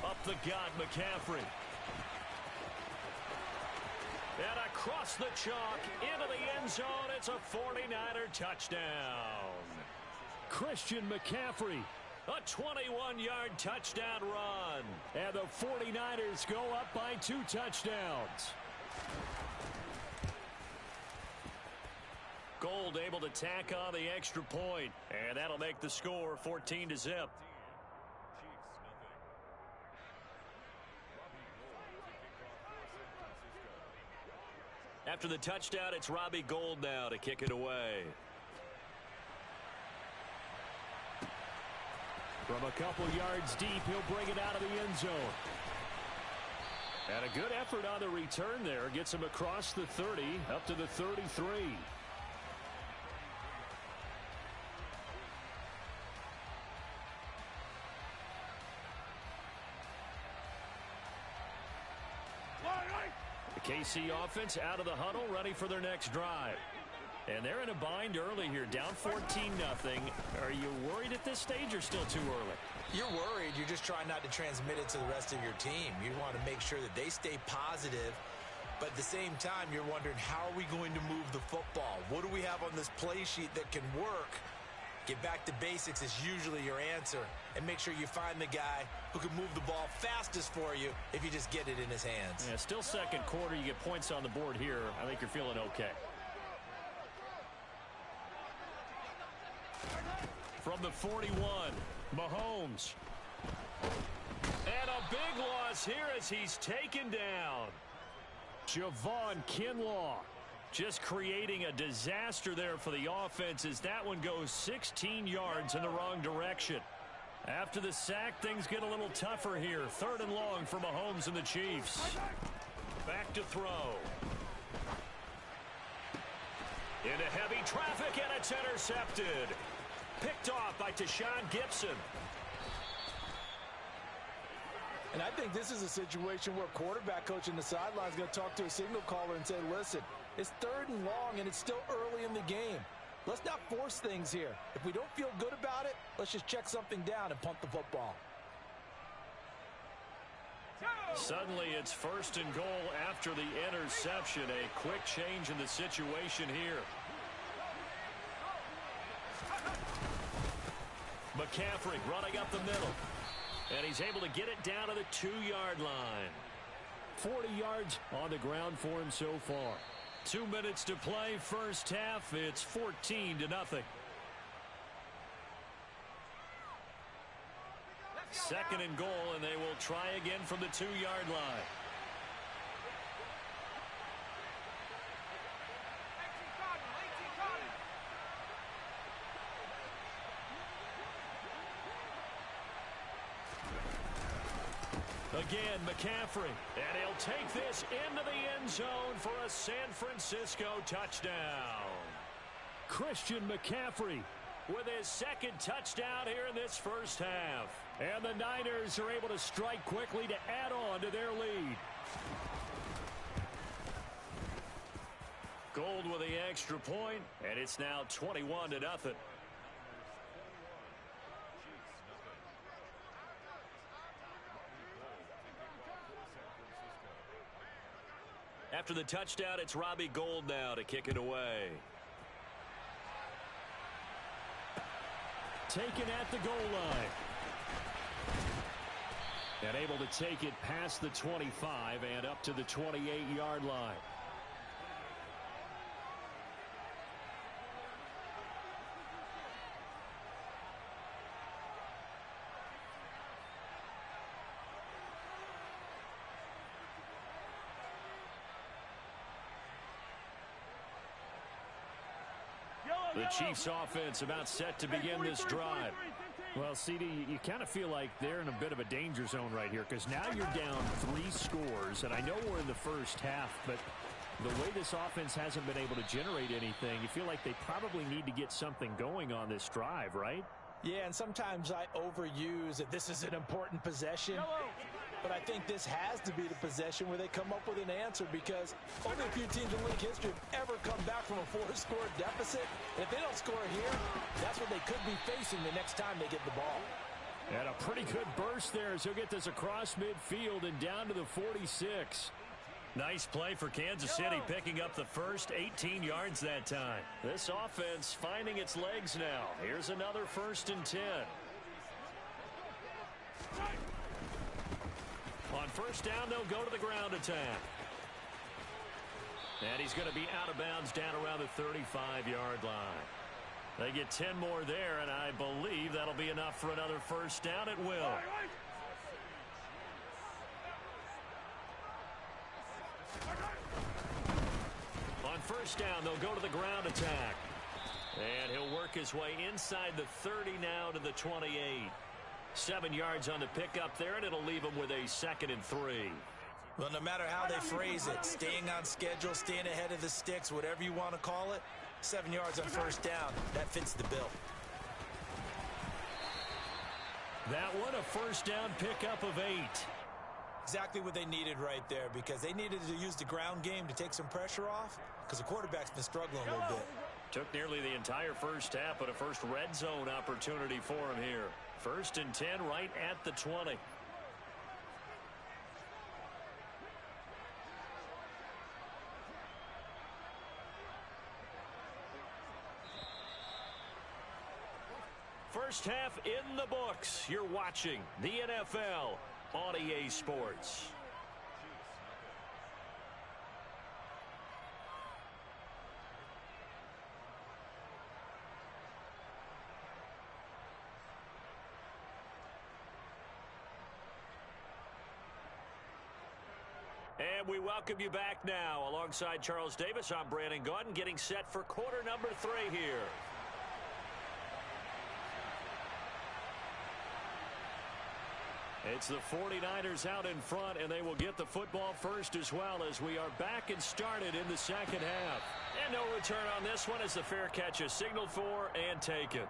Up the gut, McCaffrey. And across the chalk, into the end zone, it's a 49er touchdown. Christian McCaffrey. A 21-yard touchdown run. And the 49ers go up by 2 touchdowns. Gold able to tack on the extra point, and that'll make the score 14-0. After the touchdown, it's Robbie Gould now to kick it away. From a couple yards deep, he'll bring it out of the end zone. And a good effort on the return there. Gets him across the 30, up to the 33. The KC offense out of the huddle, ready for their next drive. And they're in a bind early here, down 14-0. Are you worried at this stage or still too early? You're worried. You're just trying not to transmit it to the rest of your team. You want to make sure that they stay positive. But at the same time, you're wondering, how are we going to move the football? What do we have on this play sheet that can work? Get back to basics is usually your answer. And make sure you find the guy who can move the ball fastest for you if you just get it in his hands. Yeah, still second quarter. You get points on the board here. I think you're feeling okay. From the 41, Mahomes. And a big loss here as he's taken down. Javon Kinlaw just creating a disaster there for the offense as that one goes 16 yards in the wrong direction. After the sack, things get a little tougher here. 3rd and long for Mahomes and the Chiefs. Back to throw. Into heavy traffic, and it's intercepted. Picked off by Tashawn Gibson. And I think this is a situation where quarterback coach in the sideline is going to talk to a signal caller and say, listen, it's 3rd and long and it's still early in the game. Let's not force things here. If we don't feel good about it, let's just check something down and punt the football. Suddenly it's 1st and goal after the interception. A quick change in the situation here. McCaffrey running up the middle. And he's able to get it down to the 2-yard line. 40 yards on the ground for him so far. 2 minutes to play, first half. It's 14-0. 2nd and goal, and they will try again from the 2-yard line. Again, McCaffrey, and he'll take this into the end zone for a San Francisco touchdown. Christian McCaffrey with his 2nd touchdown here in this first half. And the Niners are able to strike quickly to add on to their lead. Gold with the extra point, and it's now 21-0. After the touchdown, it's Robbie Gould now to kick it away. Taken at the goal line. And able to take it past the 25 and up to the 28-yard line. The Chiefs offense about set to begin this drive. Well, CD, you kind of feel like they're in a bit of a danger zone right here because now you're down 3 scores, and I know we're in the first half, but the way this offense hasn't been able to generate anything, you feel like they probably need to get something going on this drive, right? Yeah, and sometimes I overuse that this is an important possession, but I think this has to be the possession where they come up with an answer because only a few teams in league history have ever come back from a 4-score deficit. And if they don't score here, that's what they could be facing the next time they get the ball. And a pretty good burst there as he'll get this across midfield and down to the 46. Nice play for Kansas City, picking up the first 18 yards that time. This offense finding its legs now. Here's another 1st and 10. On 1st down, they'll go to the ground attack. And he's going to be out of bounds down around the 35-yard line. They get 10 more there, and I believe that'll be enough for another 1st down at will. On 1st down, they'll go to the ground attack. And he'll work his way inside the 30 now to the 28. 7 yards on the pickup there, and it'll leave him with a 2nd and 3. Well, no matter how they phrase it, staying on schedule, staying ahead of the sticks, whatever you want to call it, 7 yards on 1st down, that fits the bill. That one, a 1st down pickup of 8. Exactly what they needed right there because they needed to use the ground game to take some pressure off because the quarterback's been struggling a little bit. Took nearly the entire first half, but a first red zone opportunity for him here. 1st and 10 right at the 20. First half in the books. You're watching the NFL on EA Sports. And we welcome you back now. Alongside Charles Davis, I'm Brandon Gaudin, getting set for quarter number 3 here. It's the 49ers out in front, and they will get the football first as well as we are back and started in the second half. And no return on this one as the fair catch is signaled for and taken.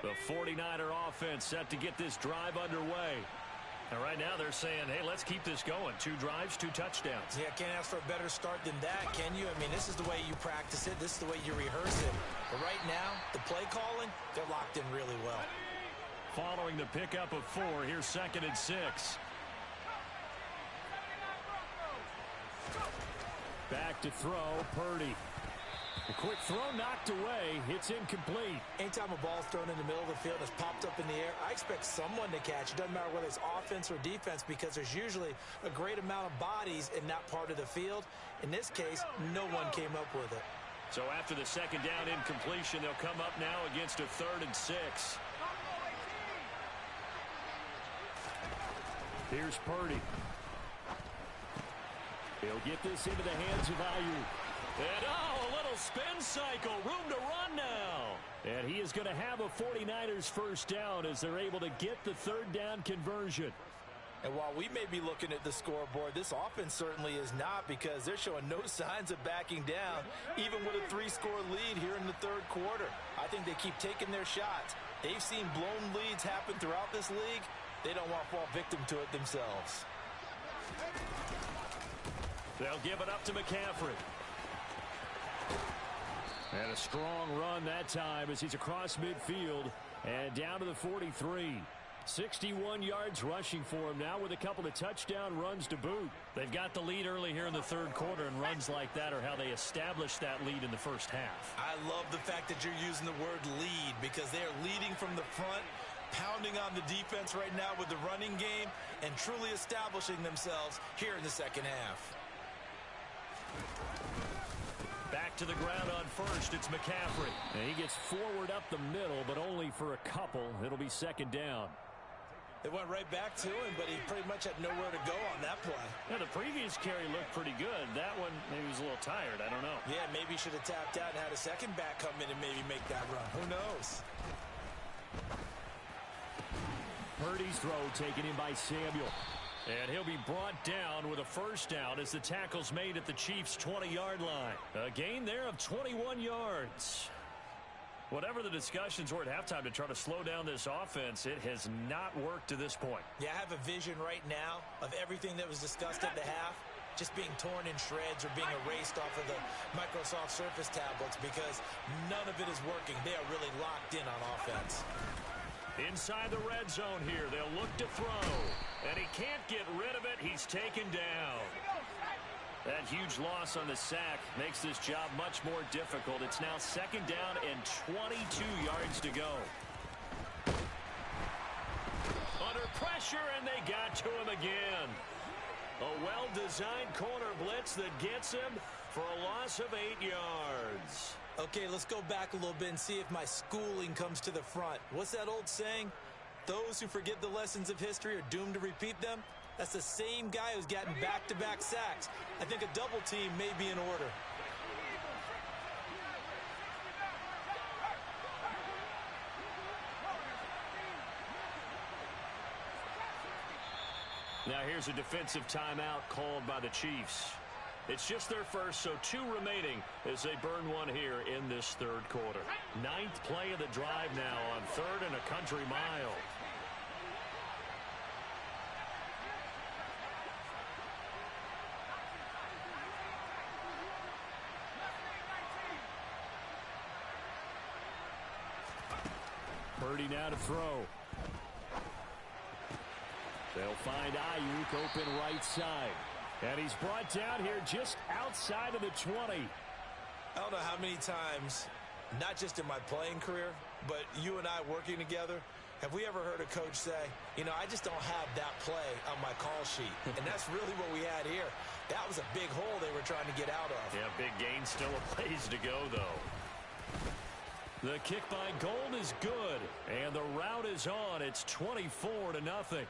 The 49er offense set to get this drive underway. And right now they're saying, hey, let's keep this going. 2 drives, 2 touchdowns. Yeah, can't ask for a better start than that, can you? I mean, this is the way you practice it. This is the way you rehearse it. But right now, the play calling, they're locked in really well. Following the pickup of 4, here's 2nd and 6. Back to throw, Purdy. A quick throw knocked away. It's incomplete. Anytime a ball's thrown in the middle of the field, it's popped up in the air, I expect someone to catch. It doesn't matter whether it's offense or defense because there's usually a great amount of bodies in that part of the field. In this case, no one came up with it. So after the 2nd down incompletion, they'll come up now against a 3rd and 6. Here's Purdy. He'll get this into the hands of Ayuk. And a little spin cycle, room to run now. And he is going to have a 49ers first down as they're able to get the 3rd down conversion. And while we may be looking at the scoreboard, this offense certainly is not because they're showing no signs of backing down, even with a 3-score lead here in the 3rd quarter. I think they keep taking their shots. They've seen blown leads happen throughout this league. They don't want to fall victim to it themselves. They'll give it up to McCaffrey. And a strong run that time as he's across midfield and down to the 43. 61 yards rushing for him now with a couple of touchdown runs to boot. They've got the lead early here in the 3rd quarter, and runs like that are how they establish that lead in the first half. I love the fact that you're using the word lead because they are leading from the front, pounding on the defense right now with the running game, and truly establishing themselves here in the 2nd half. Back back to the ground on first. It's McCaffrey. And he gets forward up the middle, but only for a couple. It'll be second down. They went right back to him, but he pretty much had nowhere to go on that play. Yeah, the previous carry looked pretty good. That one, maybe he was a little tired. I don't know. Yeah, maybe he should have tapped out and had a second back come in and maybe make that run. Who knows? Purdy's throw taken in by Samuel. And he'll be brought down with a first down as the tackle's made at the Chiefs' 20-yard line. A gain there of 21 yards. Whatever the discussions were at halftime to try to slow down this offense, it has not worked to this point. Yeah, I have a vision right now of everything that was discussed at the half just being torn in shreds or being erased off of the Microsoft Surface tablets because none of it is working. They are really locked in on offense. Inside the red zone here, they'll look to throw. And he can't get rid of it. He's taken down. That huge loss on the sack makes this job much more difficult. It's now second down and 22 yards to go. Under pressure, and they got to him again. A well-designed corner blitz that gets him for a loss of 8 yards. Okay, let's go back a little bit and see if my schooling comes to the front. What's that old saying? Those who forget the lessons of history are doomed to repeat them. That's the same guy who's gotten back-to-back sacks. I think a double team may be in order. Now here's a defensive timeout called by the Chiefs. It's just their first, so 2 remaining as they burn one here in this third quarter. 9th play of the drive now on 3rd and a country mile. Purdy now to throw. They'll find Ayuk open right side. And he's brought down here just outside of the 20. I don't know how many times, not just in my playing career, but you and I working together, have we ever heard a coach say, you know, I just don't have that play on my call sheet. And that's really what we had here. That was a big hole they were trying to get out of. Yeah, big gain, still a ways to go, though. The kick by Gold is good, and the route is on. It's 24-0.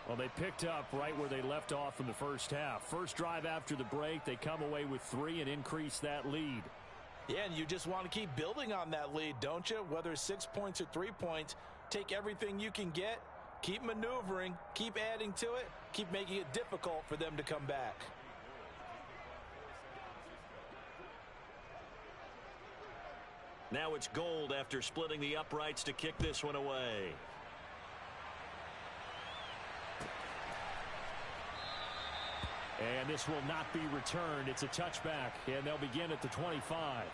Well, they picked up right where they left off in the first half. First drive after the break, they come away with 3 and increase that lead. Yeah, and you just want to keep building on that lead, don't you? Whether it's 6 points or 3 points, take everything you can get, keep maneuvering, keep adding to it, keep making it difficult for them to come back. Now it's Gold after splitting the uprights to kick this one away. And this will not be returned. It's a touchback, and they'll begin at the 25.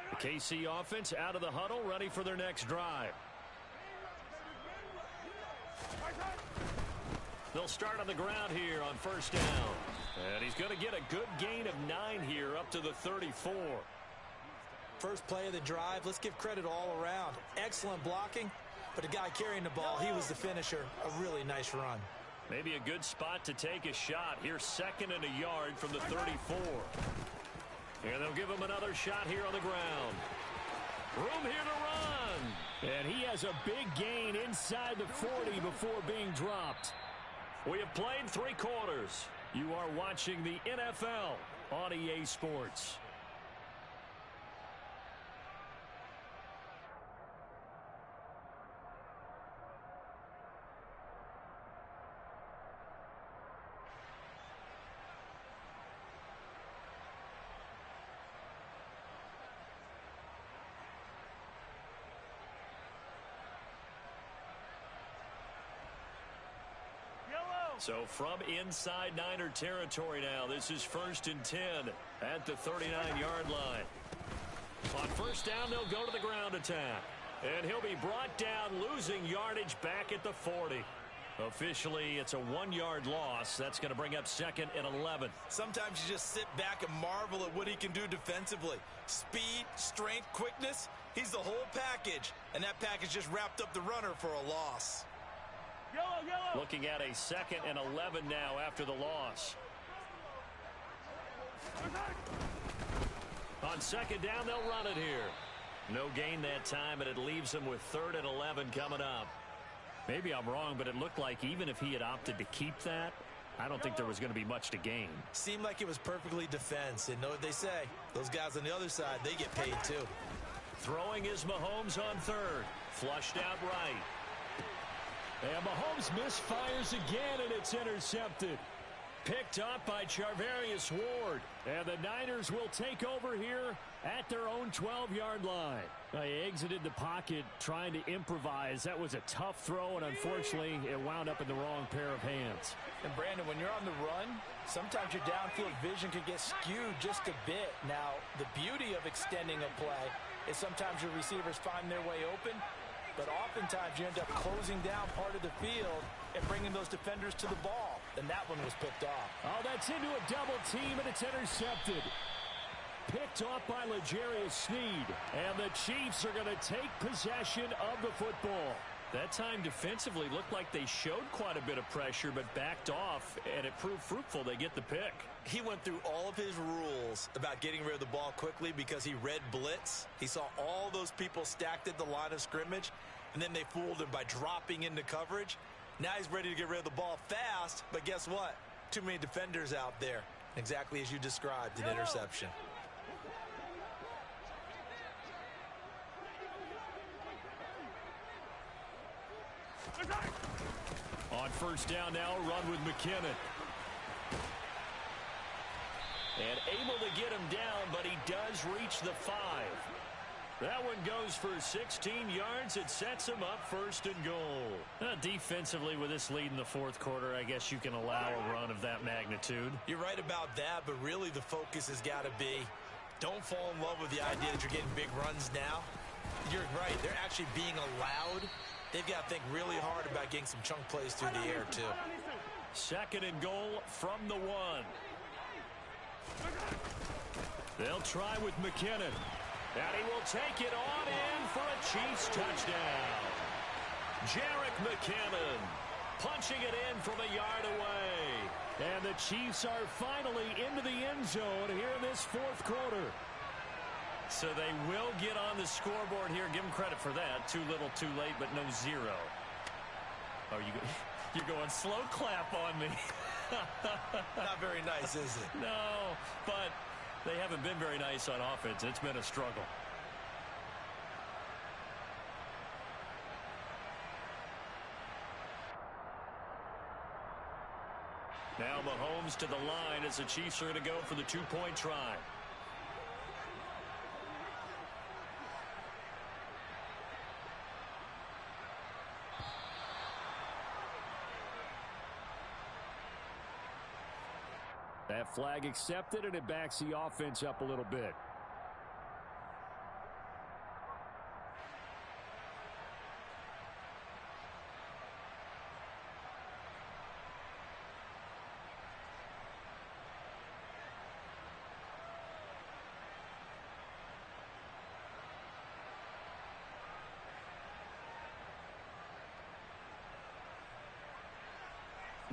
The KC offense out of the huddle, ready for their next drive. They'll start on the ground here on first down. And he's going to get a good gain of 9 here up to the 34. First play of the drive, let's give credit all around. Excellent blocking, but the guy carrying the ball, he was the finisher. A really nice run. Maybe a good spot to take a shot. Here's 2nd and a yard from the 34. And they'll give him another shot here on the ground. Room here to run. And he has a big gain inside the 40 before being dropped. We have played 3 quarters. You are watching the NFL on EA Sports. So from inside Niner territory now, this is 1st and 10 at the 39-yard line. On first down, they'll go to the ground attack. And he'll be brought down, losing yardage back at the 40. Officially, it's a 1-yard loss. That's going to bring up 2nd and 11. Sometimes you just sit back and marvel at what he can do defensively. Speed, strength, quickness. He's the whole package. And that package just wrapped up the runner for a loss. Looking at a 2nd and 11 now after the loss. On 2nd down, they'll run it here. No gain that time, and it leaves them with 3rd and 11 coming up. Maybe I'm wrong, but it looked like even if he had opted to keep that, I don't think there was going to be much to gain. Seemed like it was perfectly defense. And know what they say? Those guys on the other side, they get paid too. Throwing is Mahomes on 3rd. Flushed out right. And Mahomes misfires again, and it's intercepted. Picked up by Charvarius Ward. And the Niners will take over here at their own 12-yard line. He exited the pocket trying to improvise. That was a tough throw, and unfortunately, it wound up in the wrong pair of hands. And, Brandon, when you're on the run, sometimes your downfield vision can get skewed just a bit. Now, the beauty of extending a play is sometimes your receivers find their way open, but oftentimes you end up closing down part of the field and bringing those defenders to the ball. And that one was picked off. Oh, that's into a double team, and it's intercepted. Picked off by L'Jarius Sneed. And the Chiefs are going to take possession of the football. That time defensively looked like they showed quite a bit of pressure, but backed off, and it proved fruitful. They get the pick. He went through all of his rules about getting rid of the ball quickly because he read blitz. He saw all those people stacked at the line of scrimmage, and then they fooled him by dropping into coverage. Now he's ready to get rid of the ball fast, but guess what? Too many defenders out there. Exactly as you described, an interception. On 1st down now, run with McKinnon. And able to get him down, but he does reach the 5. That one goes for 16 yards. It sets him up 1st and goal. Defensively, with this lead in the 4th quarter, I guess you can allow a run of that magnitude. You're right about that, but really the focus has got to be, don't fall in love with the idea that you're getting big runs now. You're right. They're actually being allowed. They've got to think really hard about getting some chunk plays through the air, too. 2nd and goal from the 1. They'll try with McKinnon. And he will take it on in for a Chiefs touchdown. Jerick McKinnon punching it in from a yard away. And the Chiefs are finally into the end zone here in this 4th quarter. So they will get on the scoreboard here. Give them credit for that. Too little, too late, but no 0. Oh, you're going slow clap on me. Not very nice, is it? No, but they haven't been very nice on offense. It's been a struggle. Now Mahomes to the line as the Chiefs are going to go for the 2-point try. That flag accepted, and it backs the offense up a little bit.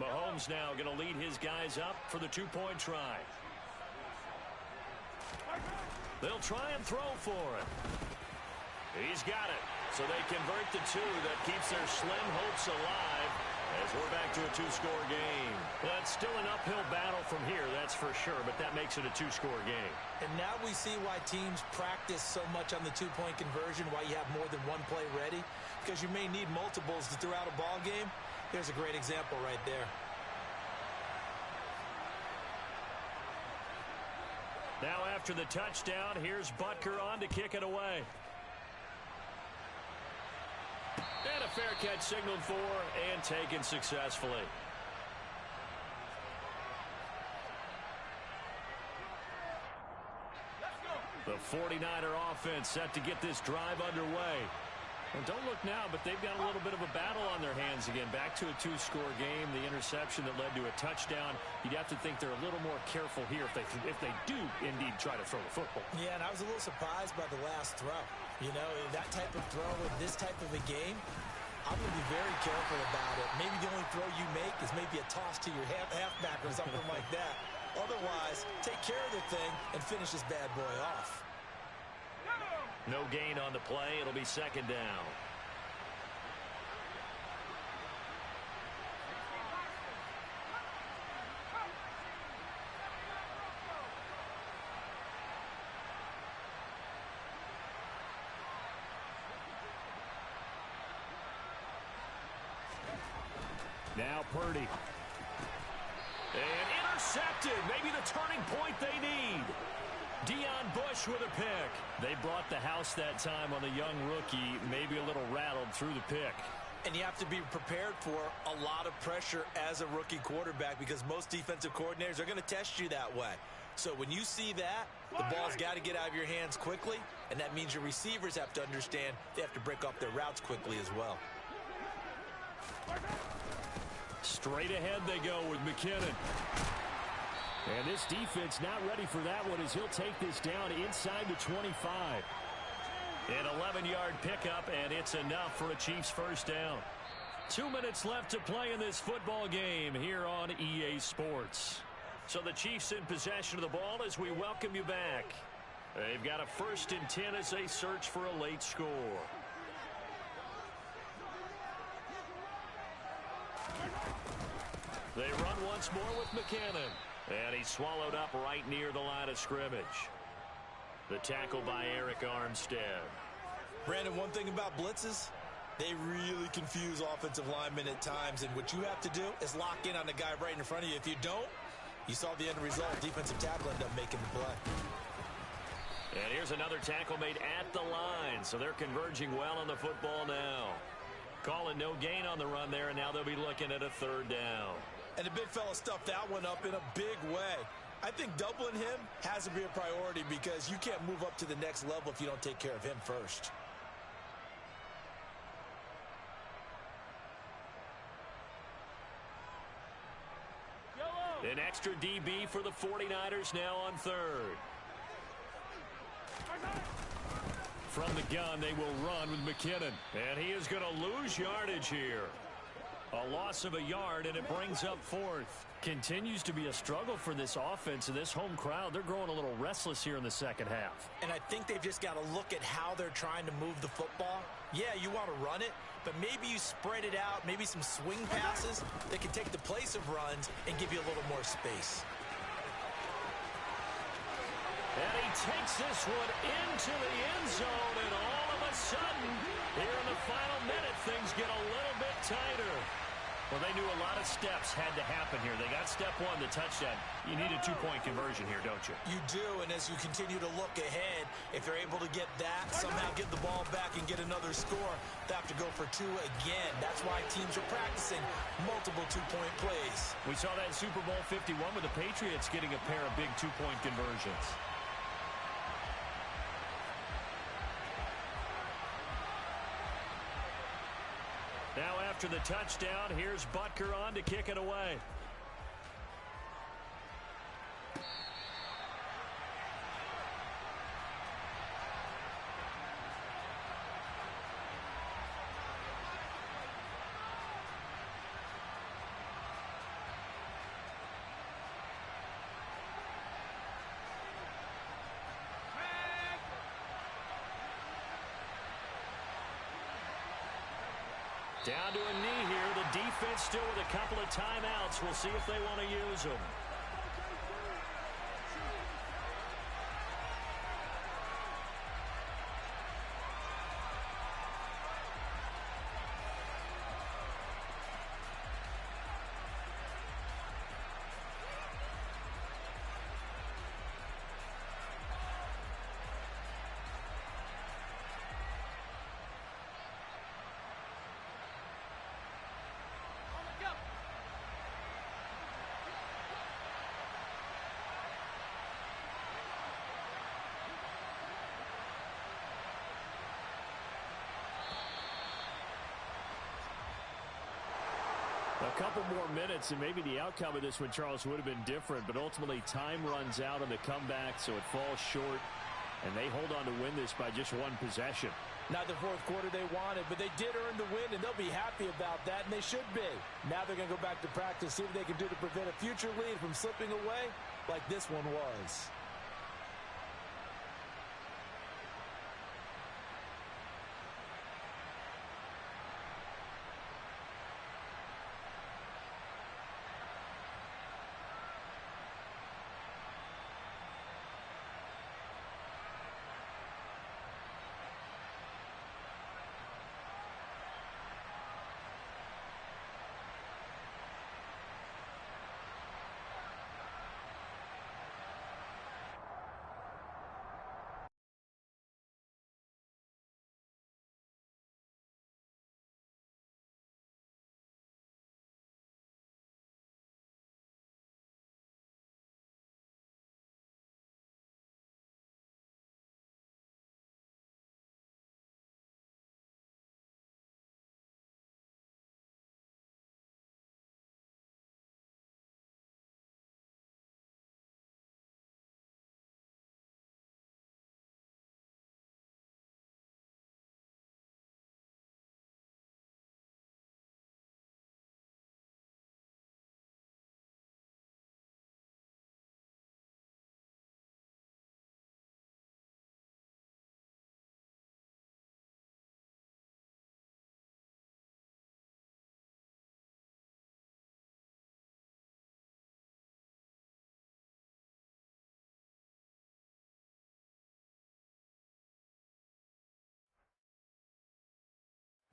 Mahomes now going to lead his guys up for the 2-point try. They'll try and throw for it. He's got it. So they convert the 2. That keeps their slim hopes alive as we're back to a 2-score game. That's still an uphill battle from here, that's for sure, but that makes it a 2-score game. And now we see why teams practice so much on the 2-point conversion, why you have more than one play ready, because you may need multiples throughout a ball game. There's a great example right there. Now after the touchdown, here's Butker on to kick it away. And a fair catch signaled for and taken successfully. The 49er offense set to get this drive underway. And don't look now, but they've got a little bit of a battle on their hands again. Back to a two-score game. The interception that led to a touchdown. You'd have to think they're a little more careful here if they do indeed try to throw the football. Yeah, and I was a little surprised by the last throw. You know, that type of throw in this type of a game, I'm going to be very careful about it. Maybe the only throw you make is maybe a toss to your halfback or something like that. Otherwise, take care of the thing and finish this bad boy off. No gain on the play. It'll be second down. Now Purdy. And intercepted. Maybe the turning point they need. Deion Bush with a pick. They brought the house that time on the young rookie, maybe a little rattled through the pick. And you have to be prepared for a lot of pressure as a rookie quarterback because most defensive coordinators are going to test you that way. So when you see that, the ball's got to get out of your hands quickly, and that means your receivers have to understand they have to break off their routes quickly as well. Straight ahead they go with McKinnon. And this defense not ready for that one as he'll take this down inside the 25. An 11-yard pickup, and it's enough for a Chiefs first down. 2 minutes left to play in this football game here on EA Sports. So the Chiefs in possession of the ball as we welcome you back. They've got a 1st and 10 as they search for a late score. They run once more with McKinnon. And he's swallowed up right near the line of scrimmage. The tackle by Eric Armstead. Brandon, one thing about blitzes, they really confuse offensive linemen at times. And what you have to do is lock in on the guy right in front of you. If you don't, you saw the end result. Defensive tackle ended up making the play. And here's another tackle made at the line. So they're converging well on the football now. Calling no gain on the run there, and now they'll be looking at a 3rd down. And the big fella stuffed that one up in a big way. I think doubling him has to be a priority because you can't move up to the next level if you don't take care of him first. An extra DB for the 49ers now on 3rd. From the gun, they will run with McKinnon. And he is going to lose yardage here. A loss of a yard, and it brings up 4th. Continues to be a struggle for this offense and this home crowd. They're growing a little restless here in the second half. And I think they've just got to look at how they're trying to move the football. Yeah, you want to run it, but maybe you spread it out, maybe some swing passes that can take the place of runs and give you a little more space. And he takes this one into the end zone, and all of a sudden, here in the final minute, things get a little bit tighter. Well, they knew a lot of steps had to happen here. They got step 1, the touchdown. You need a 2-point conversion here, don't you? You do, and as you continue to look ahead, if they're able to get that, somehow get the ball back and get another score, they have to go for 2 again. That's why teams are practicing multiple 2-point plays. We saw that in Super Bowl 51 with the Patriots getting a pair of big 2-point conversions. Now after the touchdown, here's Butker on to kick it away. Down to a knee here. The defense still with a couple of timeouts. We'll see if they want to use them. A couple more minutes, and maybe the outcome of this one, Charles, would have been different. But ultimately, time runs out on the comeback, so it falls short. And they hold on to win this by just one possession. Not the fourth quarter they wanted, but they did earn the win, and they'll be happy about that, and they should be. Now they're going to go back to practice, see what they can do to prevent a future lead from slipping away like this one was.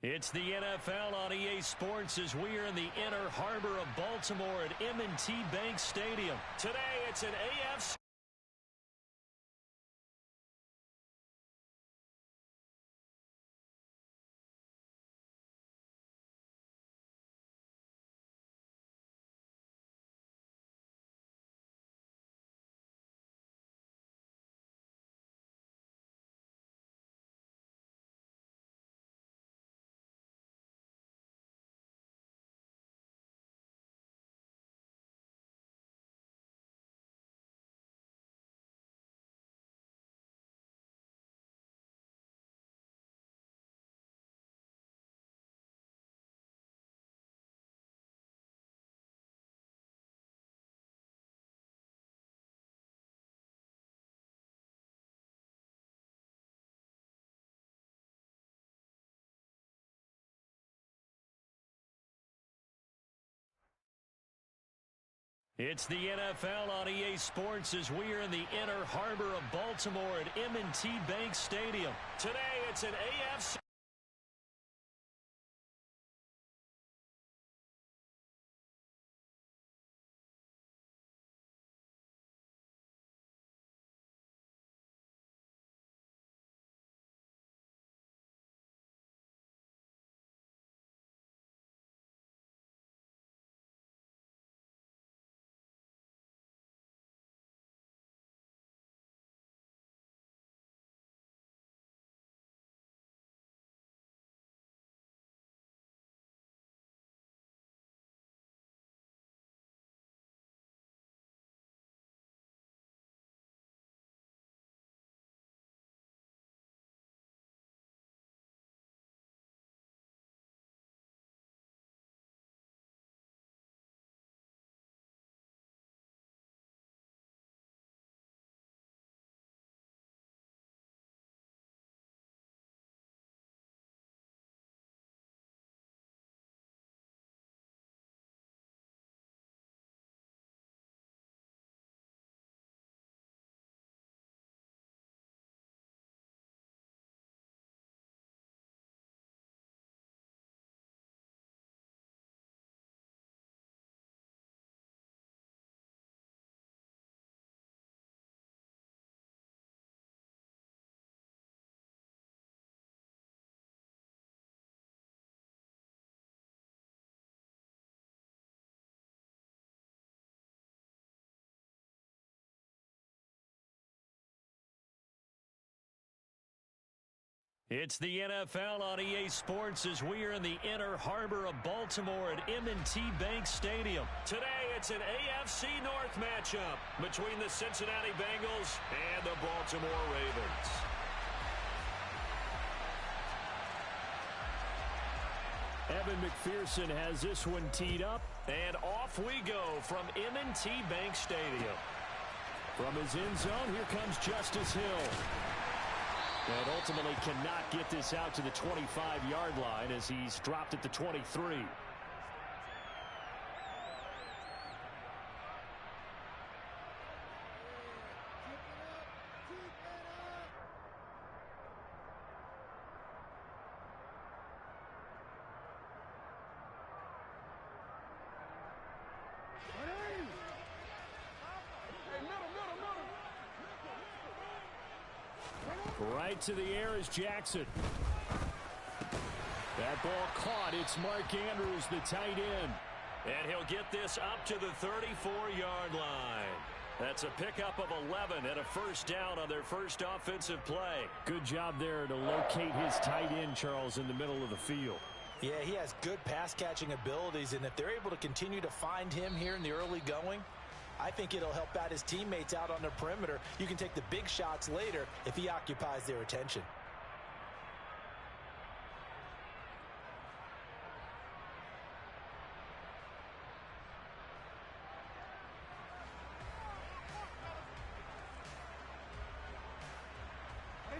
It's the NFL on EA Sports as we are in the inner harbor of Baltimore at M&T Bank Stadium. Today, it's an AFC. It's the NFL on EA Sports as we are in the inner harbor of Baltimore at M&T Bank Stadium. Today, it's an AFC. It's the NFL on EA Sports as we are in the inner harbor of Baltimore at M&T Bank Stadium. Today, it's an AFC North matchup between the Cincinnati Bengals and the Baltimore Ravens. Evan McPherson has this one teed up, and off we go from M&T Bank Stadium. From his end zone, here comes Justice Hill. And ultimately cannot get this out to the 25-yard line as he's dropped at the 23. Right to the air is Jackson. That ball caught. It's Mark Andrews, the tight end. And he'll get this up to the 34-yard line. That's a pickup of 11 and a first down on their first offensive play. Good job there to locate his tight end, Charles, in the middle of the field. Yeah, he has good pass-catching abilities, and if they're able to continue to find him here in the early going, I think it'll help out his teammates out on the perimeter. You can take the big shots later if he occupies their attention.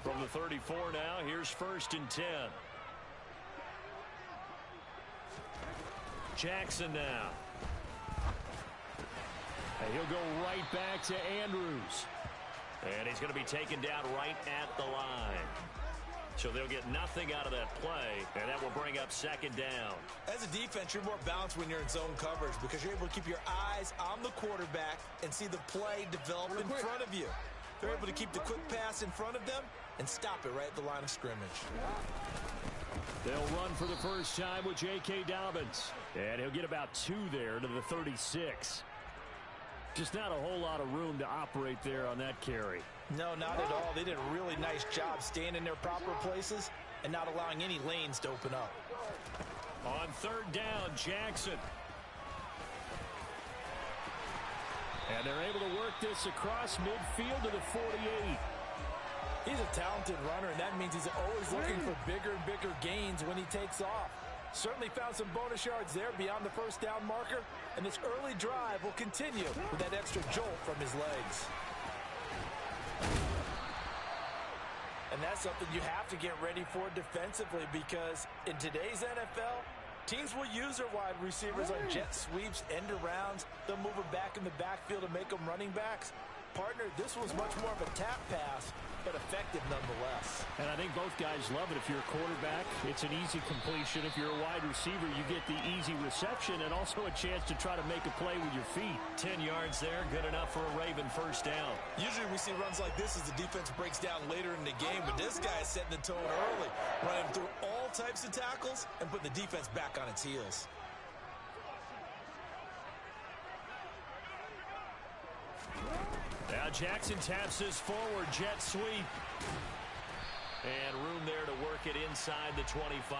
From the 34 now, here's 1st and 10. Jackson now. And he'll go right back to Andrews. And he's going to be taken down right at the line. So they'll get nothing out of that play, and that will bring up 2nd down. As a defense, you're more balanced when you're in zone coverage because you're able to keep your eyes on the quarterback and see the play develop in front of you. They're able to keep the quick pass in front of them and stop it right at the line of scrimmage. They'll run for the first time with J.K. Dobbins. And he'll get about 2 there to the 36. Just not a whole lot of room to operate there on that carry. No, not at all. They did a really nice job staying in their proper places and not allowing any lanes to open up. On 3rd down, Jackson. And they're able to work this across midfield to the 48. He's a talented runner, and that means he's always looking for bigger and bigger gains when he takes off. Certainly found some bonus yards there beyond the first down marker, and this early drive will continue with that extra jolt from his legs. And that's something you have to get ready for defensively because in today's NFL, teams will use their wide receivers on jet sweeps, end arounds. They'll move them back in the backfield and make them running backs. Partner, this was much more of a tap pass, but effective nonetheless. And I think both guys love it. If you're a quarterback, it's an easy completion. If you're a wide receiver, you get the easy reception and also a chance to try to make a play with your feet. 10 yards there, good enough for a Raven first down. Usually we see runs like this as the defense breaks down later in the game, but this guy is setting the tone early, running through all types of tackles and putting the defense back on its heels. Now Jackson taps this forward, jet sweep. And room there to work it inside the 25.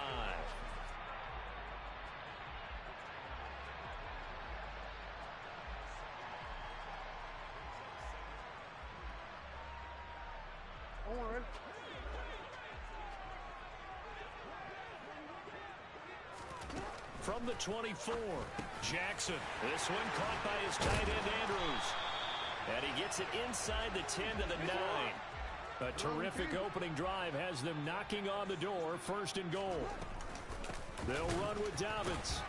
From the 24, Jackson. This one caught by his tight end, Andrews. And he gets it inside the 10 to the 9. A terrific opening drive has them knocking on the door, 1st and goal. They'll run with Dobbins.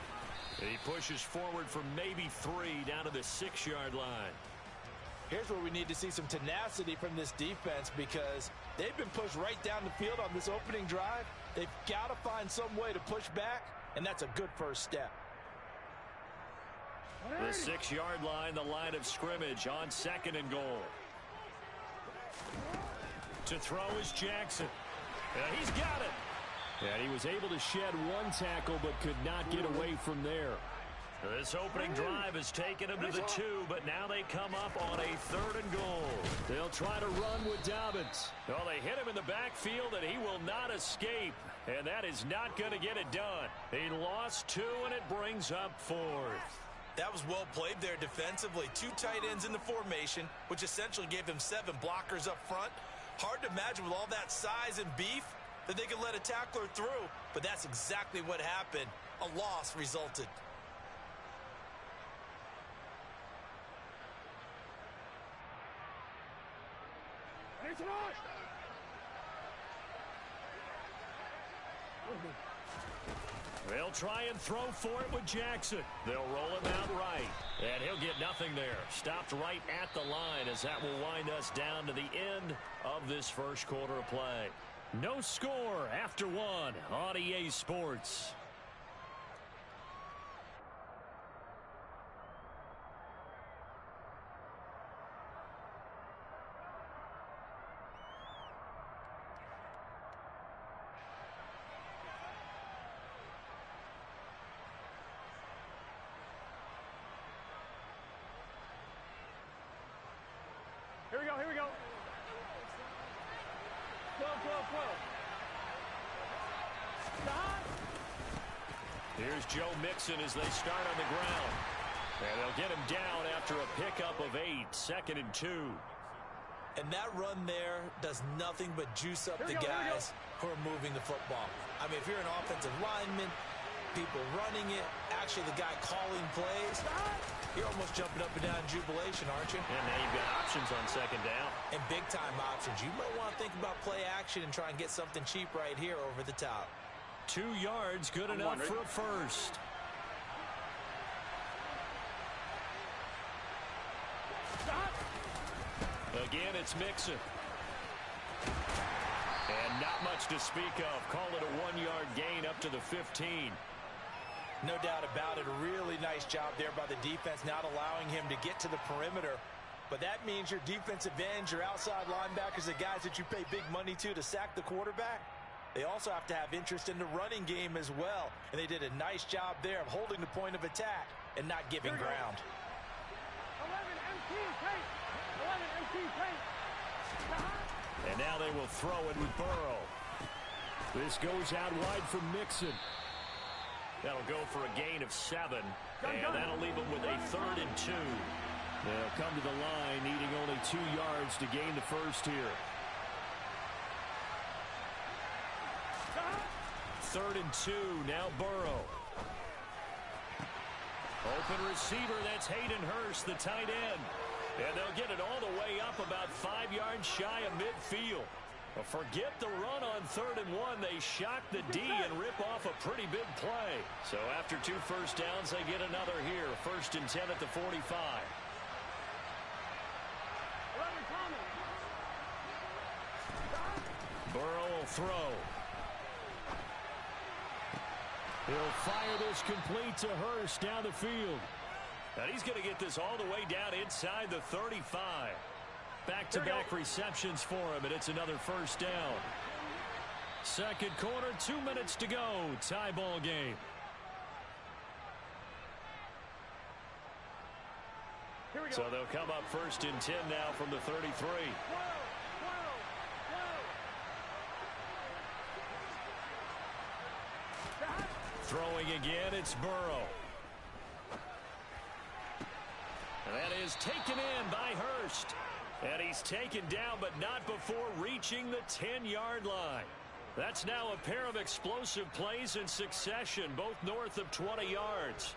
He pushes forward for maybe 3 down to the 6-yard line. Here's where we need to see some tenacity from this defense because they've been pushed right down the field on this opening drive. They've got to find some way to push back, and that's a good first step. The 6-yard line, the line of scrimmage on 2nd and goal. To throw is Jackson. He's got it. And he was able to shed 1 tackle but could not get away from there. This opening drive has taken them to the 2, but now they come up on a 3rd and goal. They'll try to run with Dobbins. Well, they hit him in the backfield, and he will not escape. And that is not going to get it done. He lost 2, and it brings up 4th. That was well played there defensively. 2 tight ends in the formation, which essentially gave them 7 blockers up front. Hard to imagine with all that size and beef that they could let a tackler through, but that's exactly what happened. A loss resulted. They'll try and throw for it with Jackson. They'll roll him out right. And he'll get nothing there. Stopped right at the line as that will wind us down to the end of this first quarter of play. No score after 1 on EA Sports. Here we go, here we go. Flow. Stop. Here's Joe Mixon as they start on the ground. And they'll get him down after a pickup of 8, 2nd and 2. And that run there does nothing but juice up the guys who are moving the football. I mean, if you're an offensive lineman, people running it, actually the guy calling plays, you're almost jumping up and down in jubilation, aren't you? And now you've got options on 2nd down. And big-time options. You might want to think about play action and try and get something cheap right here over the top. 2 yards, good enough for a first. Stop. Again, it's Mixon. And not much to speak of. Call it a 1-yard gain up to the 15. No doubt about it. A really nice job there by the defense, not allowing him to get to the perimeter. But that means your defensive ends, your outside linebackers, the guys that you pay big money to sack the quarterback, they also have to have interest in the running game as well. And they did a nice job there of holding the point of attack and not giving ground. 11 MT tape. 11 MT tape. And now they will throw it with Burrow. This goes out wide for Mixon. That'll go for a gain of 7. And that'll leave them with a 3rd and 2. They'll come to the line, needing only 2 yards to gain the first here. 3rd and 2, now Burrow. Open receiver, that's Hayden Hurst, the tight end. And they'll get it all the way up about 5 yards shy of midfield. Well, forget the run on 3rd and 1. They shock the D and rip off a pretty big play. So after 2 first downs, they get another here. 1st and 10 at the 45. Burrow will throw. He'll fire this complete to Hurst down the field. And he's going to get this all the way down inside the 35. Back-to-back receptions for him, and it's another first down. 2nd quarter, 2 minutes to go. Tie ball game. So they'll come up 1st and 10 now from the 33. Throwing again, it's Burrow. And that is taken in by Hurst. And he's taken down, but not before reaching the 10-yard line. That's now a pair of explosive plays in succession, both north of 20 yards.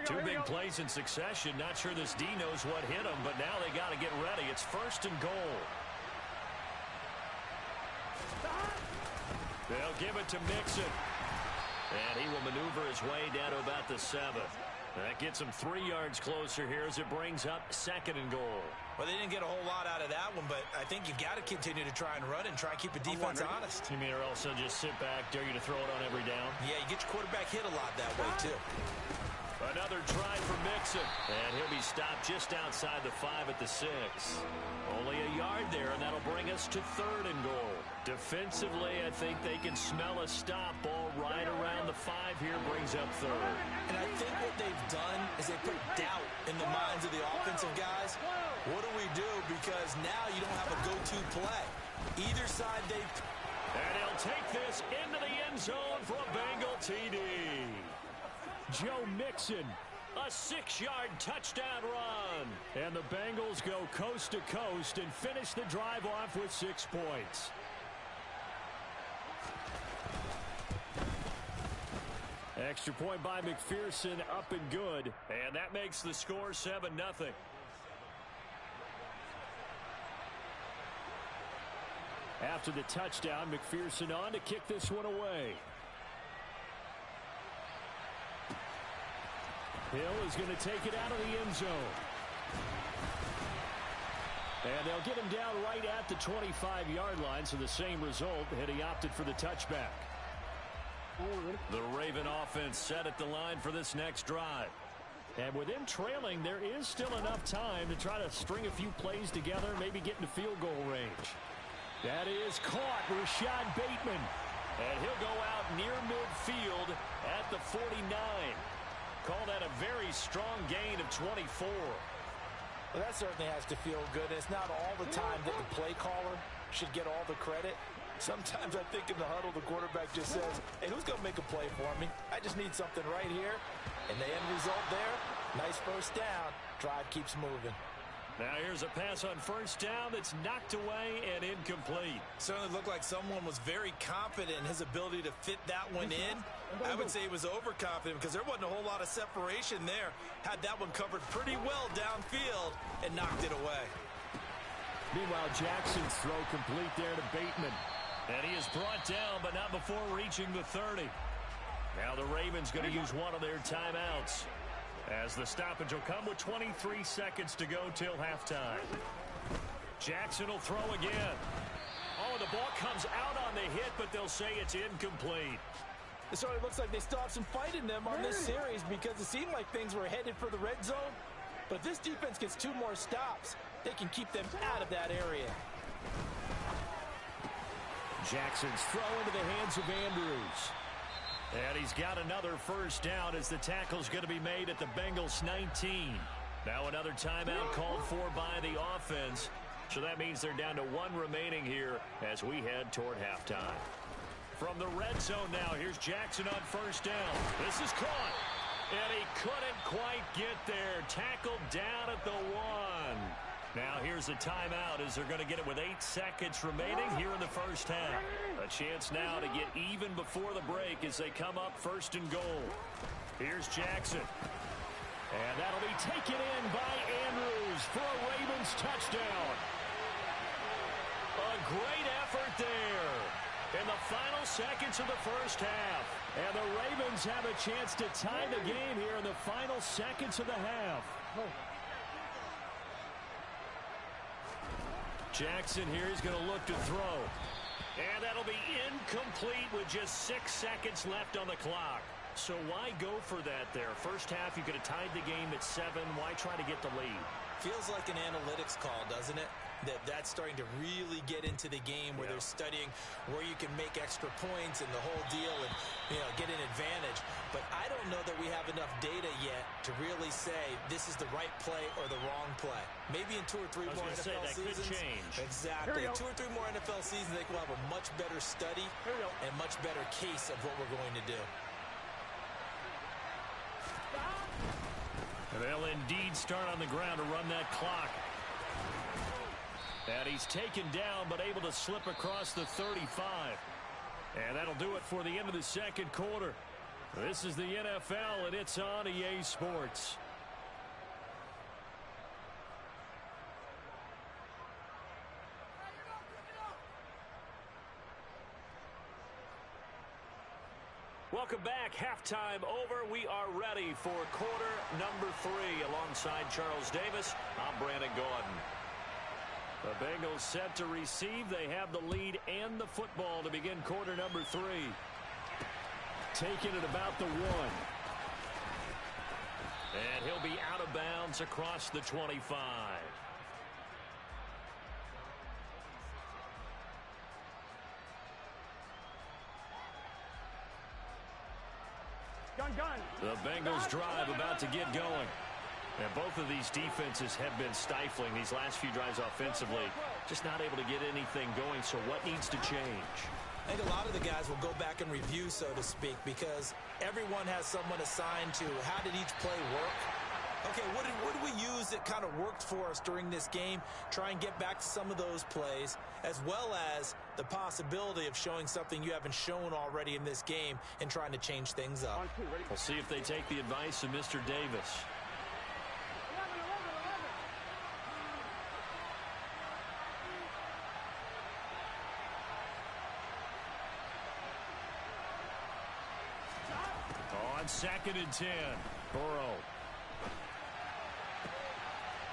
Two big plays in succession. Not sure this D knows what hit him, but now they got to get ready. It's 1st and goal. They'll give it to Mixon. And he will maneuver his way down to about the 7. That gets him 3 yards closer here as it brings up 2nd and goal. Well, they didn't get a whole lot out of that one, but I think you've got to continue to try and run and try and keep the defense honest. You mean or else they'll just sit back, dare you to throw it on every down? Yeah, you get your quarterback hit a lot that way, too. Another try for Mixon. And he'll be stopped just outside the 5 at the 6. Only a yard there, and that'll bring us to 3rd and goal. Defensively, I think they can smell a stop right around the 5 here, brings up third. And I think what they've done is they put doubt in the minds of the offensive guys. What do we do? Because now you don't have a go-to play. Either side they... And he'll take this into the end zone for a Bengal TD. Joe Mixon, a 6-yard touchdown run. And the Bengals go coast to coast and finish the drive off with 6 points. Extra point by McPherson, up and good. And that makes the score 7-0. After the touchdown, McPherson on to kick this one away. Hill is going to take it out of the end zone. And they'll get him down right at the 25-yard line, so the same result, and he opted for the touchback. The Raven offense set at the line for this next drive. And with him trailing, there is still enough time to try to string a few plays together, maybe get into field goal range. That is caught, Rashad Bateman. And he'll go out near midfield at the 49. Call that a very strong gain of 24. Well, that certainly has to feel good. It's not all the time that the play caller should get all the credit. Sometimes I think in the huddle, the quarterback just says, hey, who's going to make a play for me? I just need something right here. And the end result there, nice first down. Drive keeps moving. Now here's a pass on first down that's knocked away and incomplete. Certainly looked like someone was very confident in his ability to fit that one in. I would say he was overconfident because there wasn't a whole lot of separation there. Had that one covered pretty well downfield and knocked it away. Meanwhile, Jackson's throw complete there to Bateman. And he is brought down, but not before reaching the 30. Now the Ravens going to use one of their timeouts, as the stoppage will come with 23 seconds to go till halftime. Jackson will throw again. Oh, the ball comes out on the hit, but they'll say it's incomplete. It certainly looks like they still have some fight in them on this series because it seemed like things were headed for the red zone. But if this defense gets 2 more stops, they can keep them out of that area. Jackson's throw into the hands of Andrews. And he's got another first down as the tackle's going to be made at the Bengals 19. Now another timeout called for by the offense. So that means they're down to 1 remaining here as we head toward halftime. From the red zone now, here's Jackson on first down. This is caught. And he couldn't quite get there. Tackled down at the 1. Now here's a timeout as they're going to get it with 8 seconds remaining here in the first half. A chance now to get even before the break as they come up first and goal. Here's Jackson. And that'll be taken in by Andrews for a Ravens touchdown. A great effort there in the final seconds of the first half. And the Ravens have a chance to tie the game here in the final seconds of the half. Jackson here is going to look to throw. And that'll be incomplete with just 6 seconds left on the clock. So why go for that there? First half, you could have tied the game at 7. Why try to get the lead? Feels like an analytics call, doesn't it? That's starting to really get into the game where they're studying where you can make extra points and the whole deal and, get an advantage. But I don't know that we have enough data yet to really say this is the right play or the wrong play. Maybe in 2 or 3 more NFL seasons. Could change. Exactly. 2 or 3 more NFL seasons, I think we'll have a much better study and much better case of what we're going to do. And they'll indeed start on the ground to run that clock. And he's taken down, but able to slip across the 35. And that'll do it for the end of the second quarter. This is the NFL, and it's on EA Sports. Welcome back. Halftime over. We are ready for quarter number 3. Alongside Charles Davis, I'm Brandon Gordon. The Bengals set to receive. They have the lead and the football to begin quarter number 3. Taking it about the 1. And he'll be out of bounds across the 25. The Bengals drive about to get going. And both of these defenses have been stifling these last few drives offensively. Just not able to get anything going, so what needs to change? I think a lot of the guys will go back and review, so to speak, because everyone has someone assigned to how did each play work. Okay, what did we use that kind of worked for us during this game? Try and get back to some of those plays, as well as the possibility of showing something you haven't shown already in this game and trying to change things up. We'll see if they take the advice of Mr. Davis. On 2nd and 10, Burrow.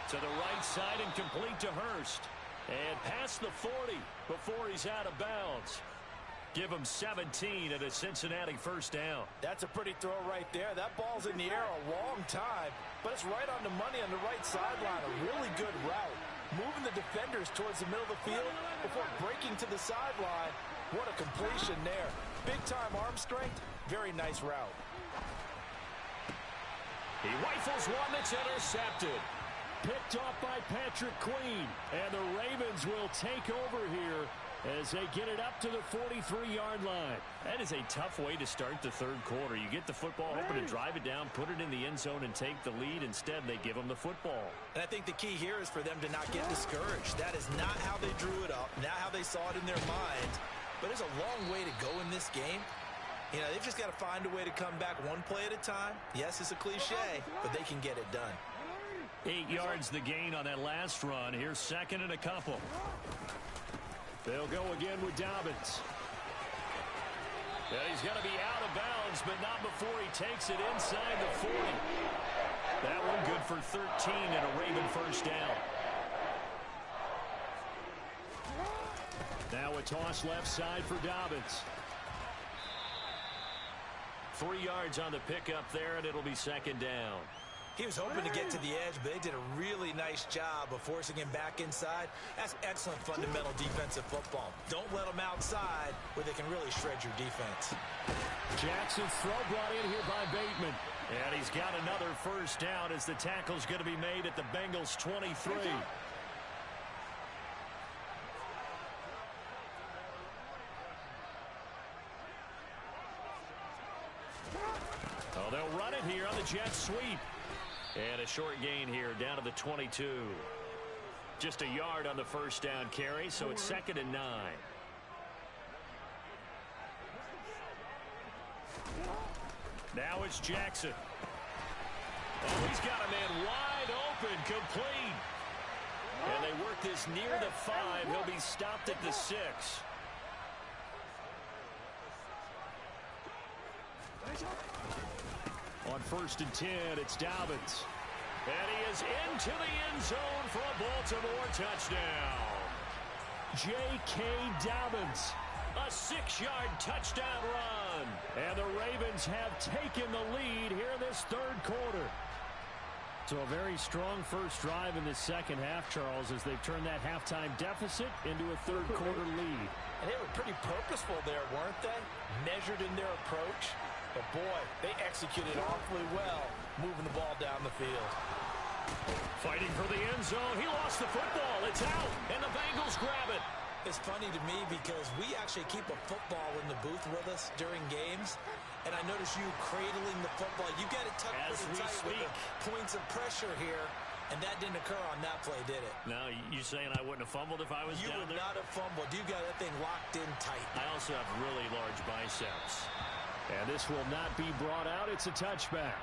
To the right side and complete to Hurst. And past the 40 before he's out of bounds. Give him 17 at a Cincinnati first down. That's a pretty throw right there. That ball's in the air a long time, but it's right on the money on the right sideline. A really good route. Moving the defenders towards the middle of the field before breaking to the sideline. What a completion there. Big-time arm strength. Very nice route. He rifles one that's intercepted. Picked off by Patrick Queen. And the Ravens will take over here as they get it up to the 43-yard line. That is a tough way to start the third quarter. You get the football, hoping to drive it down, put it in the end zone, and take the lead. Instead, they give them the football. And I think the key here is for them to not get discouraged. That is not how they drew it up, not how they saw it in their minds. But there's a long way to go in this game. You know, they've just got to find a way to come back one play at a time. Yes, it's a cliche, but they can get it done. 8 yards the gain on that last run. Here's 2nd and a couple. They'll go again with Dobbins. Yeah, he's got to be out of bounds, but not before he takes it inside the 40. That one good for 13 and a Raven first down. Now a toss left side for Dobbins. 3 yards on the pickup there, and it'll be 2nd down. He was hoping to get to the edge, but they did a really nice job of forcing him back inside. That's excellent fundamental defensive football. Don't let them outside where they can really shred your defense. Jackson's throw brought in here by Bateman. And he's got another first down as the tackle's going to be made at the Bengals 23. Oh, they'll run it here on the jet sweep. And a short gain here down to the 22. Just a yard on the first down carry, so it's 2nd and 9. Now it's Jackson. Oh, he's got a man wide open, complete. And they work this near the 5. He'll be stopped at the 6. On 1st and 10, it's Dobbins. And he is into the end zone for a Baltimore touchdown. J.K. Dobbins. A 6-yard touchdown run. And the Ravens have taken the lead here in this third quarter. So a very strong first drive in the second half, Charles, as they've turned that halftime deficit into a third quarter lead. And they were pretty purposeful there, weren't they? Measured in their approach. But, boy, they executed awfully well, moving the ball down the field. Fighting for the end zone. He lost the football. It's out, and the Bengals grab it. It's funny to me because we actually keep a football in the booth with us during games. And I notice you cradling the football. You got it tucked pretty tight with the points of pressure here. And that didn't occur on that play, did it? No, you saying I wouldn't have fumbled if I was down there? You would not have fumbled. You got that thing locked in tight. I also have really large biceps. And this will not be brought out. It's a touchback.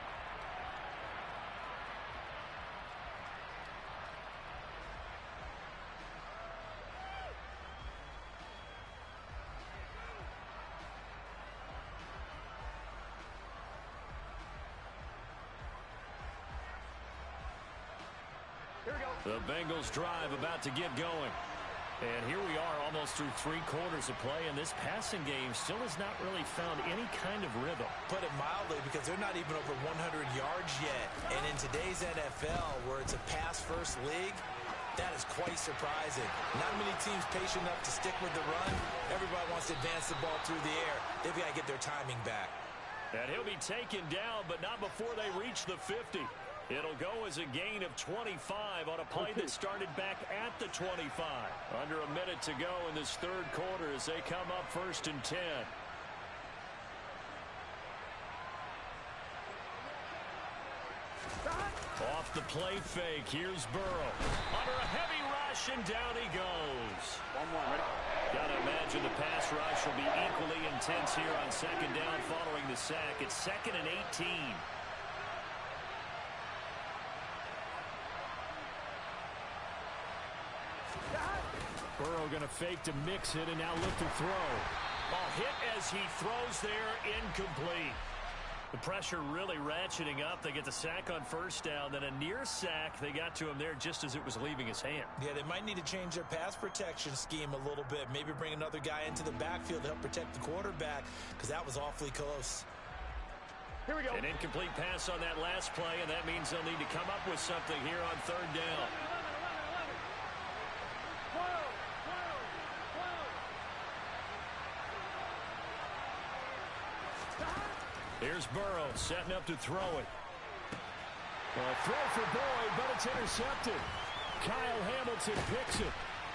The Bengals drive about to get going. And here we are almost through 3 quarters of play, and this passing game still has not really found any kind of rhythm. Put it mildly, because they're not even over 100 yards yet. And in today's NFL, where it's a pass-first league, that is quite surprising. Not many teams patient enough to stick with the run. Everybody wants to advance the ball through the air. They've got to get their timing back. And he'll be taken down, but not before they reach the 50. It'll go as a gain of 25 on a play that started back at the 25. Under a minute to go in this third quarter as they come up 1st and 10. Off the play fake, here's Burrow. Under a heavy rush, and down he goes. Ready? Gotta imagine the pass rush will be equally intense here on 2nd down following the sack. It's 2nd and 18. Burrow going to fake to mix it and now look to throw. Ball hit as he throws there, incomplete. The pressure really ratcheting up. They get the sack on 1st down, then a near sack. They got to him there just as it was leaving his hand. Yeah, they might need to change their pass protection scheme a little bit. Maybe bring another guy into the backfield to help protect the quarterback, because that was awfully close. Here we go. An incomplete pass on that last play, and that means they'll need to come up with something here on 3rd down. 12. Here's Burrow setting up to throw it. Well, throw for Boyd, but it's intercepted. Kyle Hamilton picks it.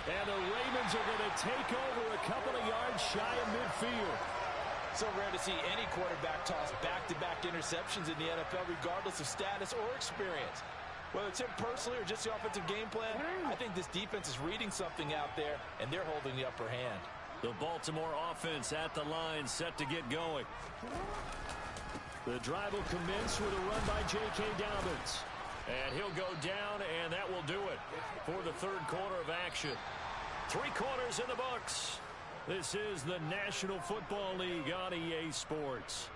And the Ravens are going to take over a couple of yards shy of midfield. So rare to see any quarterback toss back-to-back interceptions in the NFL, regardless of status or experience. Whether it's him personally or just the offensive game plan, I think this defense is reading something out there, and they're holding the upper hand. The Baltimore offense at the line, set to get going. The drive will commence with a run by J.K. Dobbins. And he'll go down, and that will do it for the third quarter of action. 3 quarters in the books. This is the National Football League on EA Sports.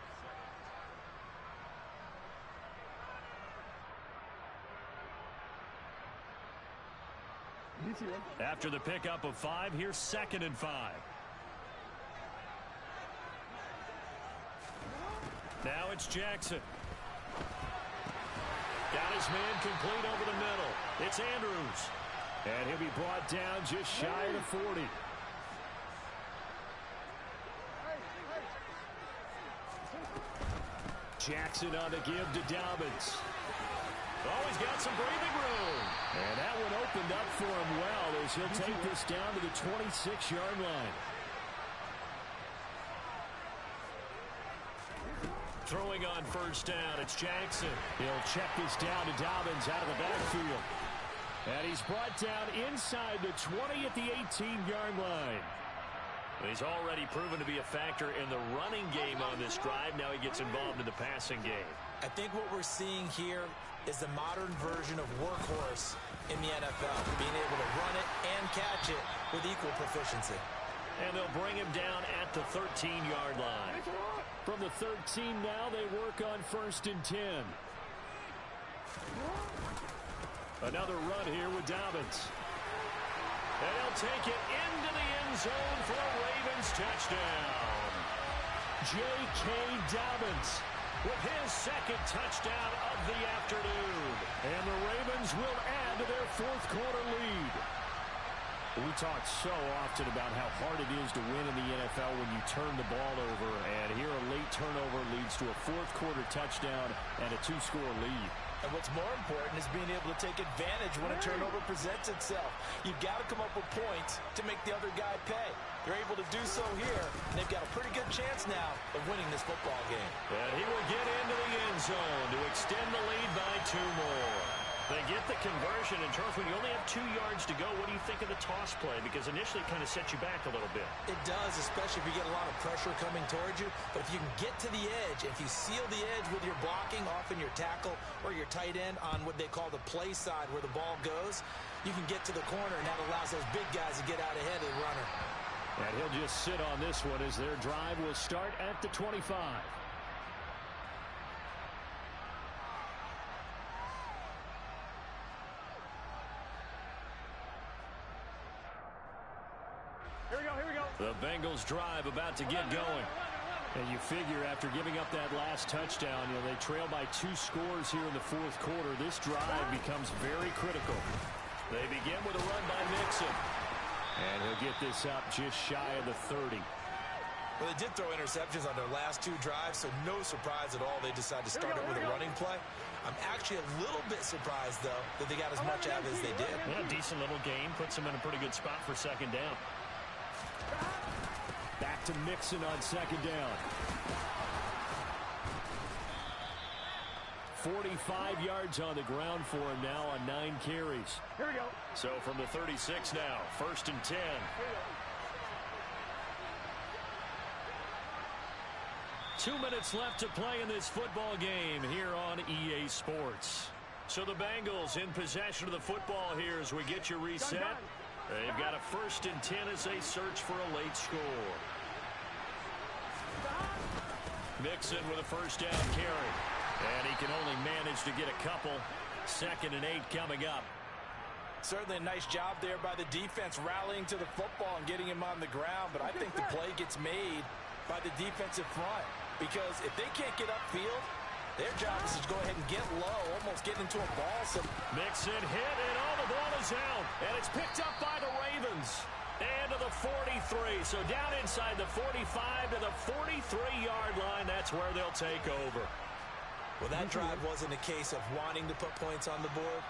After the pickup of 5, here's 2nd and 5. Now it's Jackson. Got his man complete over the middle. It's Andrews. And he'll be brought down just shy of the 40. Jackson on the give to Dobbins. Oh, he's got some breathing room. And that one opened up for him well as he'll take this down to the 26-yard line. Throwing on 1st down, it's Jackson. He'll check this down to Dobbins out of the backfield. And he's brought down inside the 20 at the 18-yard line. He's already proven to be a factor in the running game on this drive. Now he gets involved in the passing game. I think what we're seeing here is the modern version of workhorse in the NFL, being able to run it and catch it with equal proficiency. And they'll bring him down at the 13-yard line. From the 13 now, they work on 1st and 10. Another run here with Dobbins. And he'll take it into the end zone for a Ravens touchdown. J.K. Dobbins with his 2nd touchdown of the afternoon. And the Ravens will add to their 4th quarter lead. We talk so often about how hard it is to win in the NFL when you turn the ball over. And here a late turnover leads to a 4th quarter touchdown and a 2-score lead. And what's more important is being able to take advantage when a turnover presents itself. You've got to come up with points to make the other guy pay. They're able to do so here, and they've got a pretty good chance now of winning this football game. And he will get into the end zone to extend the lead by 2 more. They get the conversion, and Charles, when you only have 2 yards to go, what do you think of the toss play? Because initially it kind of sets you back a little bit. It does, especially if you get a lot of pressure coming towards you. But if you can get to the edge, if you seal the edge with your blocking, often your tackle or your tight end on what they call the play side where the ball goes, you can get to the corner, and that allows those big guys to get out ahead of the runner. And he'll just sit on this one as their drive will start at the 25. Here we go. The Bengals drive about to get going. And you figure after giving up that last touchdown, they trail by 2 scores here in the 4th quarter. This drive becomes very critical. They begin with a run by Mixon. And he'll get this up just shy of the 30. Well, they did throw interceptions on their last 2 drives, so no surprise at all they decided to start it with a running play. I'm actually a little bit surprised, though, that they got as much out of it as they did. Yeah, decent little game. Puts them in a pretty good spot for second down. Back to Mixon on second down. 45 yards on the ground for him now on 9 carries. Here we go. So from the 36 now, 1st and 10. Here we go. 2 minutes left to play in this football game here on EA Sports. So the Bengals in possession of the football here as we get you reset. They've got a 1st and 10 as they search for a late score. Mixon with a 1st down carry. And he can only manage to get a couple. 2nd and 8 coming up. Certainly a nice job there by the defense rallying to the football and getting him on the ground. But I think the play gets made by the defensive front. Because if they can't get upfield, their job is to go ahead and get low, almost get into a ball. So Mixon hit, and the ball is out. And it's picked up by the Ravens. And to the 43. So down inside the 45 to the 43-yard line. That's where they'll take over. Well, that drive wasn't a case of wanting to put points on the board.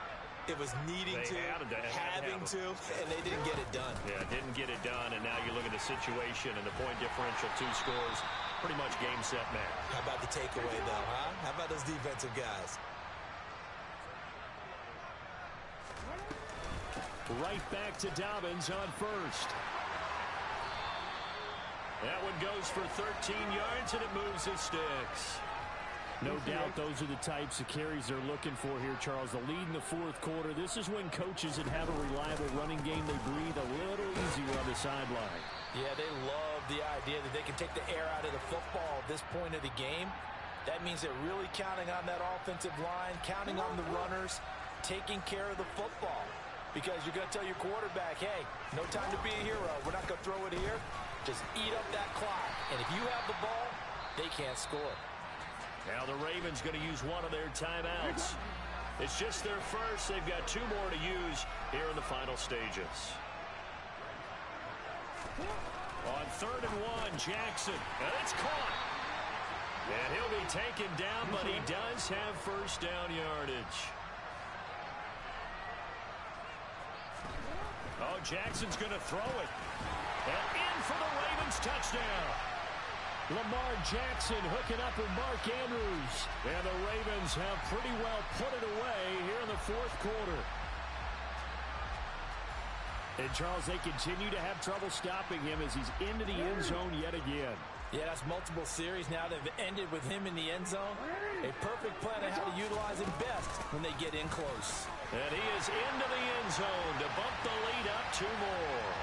It was needing to, having to, and they didn't get it done. Yeah, didn't get it done, and now you look at the situation and the point differential, 2 scores, pretty much game, set, match. How about the takeaway, though, huh? How about those defensive guys? Right back to Dobbins on 1st. That one goes for 13 yards, and it moves his sticks. No doubt those are the types of carries they're looking for here, Charles. The lead in the 4th quarter. This is when coaches that have a reliable running game, they breathe a little easier on the sideline. yeah, they love the idea that they can take the air out of the football at this point of the game. That means they're really counting on that offensive line, counting on the runners, taking care of the football. Because you're going to tell your quarterback, hey, no time to be a hero. We're not going to throw it here. Just eat up that clock. And if you have the ball, they can't score. Now the Ravens going to use one of their timeouts. It's just their first. They've got 2 more to use here in the final stages. On 3rd and 1, Jackson. And it's caught. And he'll be taken down, but he does have 1st down yardage. Oh, Jackson's going to throw it. And in for the Ravens touchdown. Lamar Jackson hooking up with Mark Andrews. And the Ravens have pretty well put it away here in the 4th quarter. And, Charles, they continue to have trouble stopping him as he's into the end zone yet again. Yeah, that's multiple series now that have ended with him in the end zone. A perfect plan on how to utilize him best when they get in close. And he is into the end zone to bump the lead up 2 more.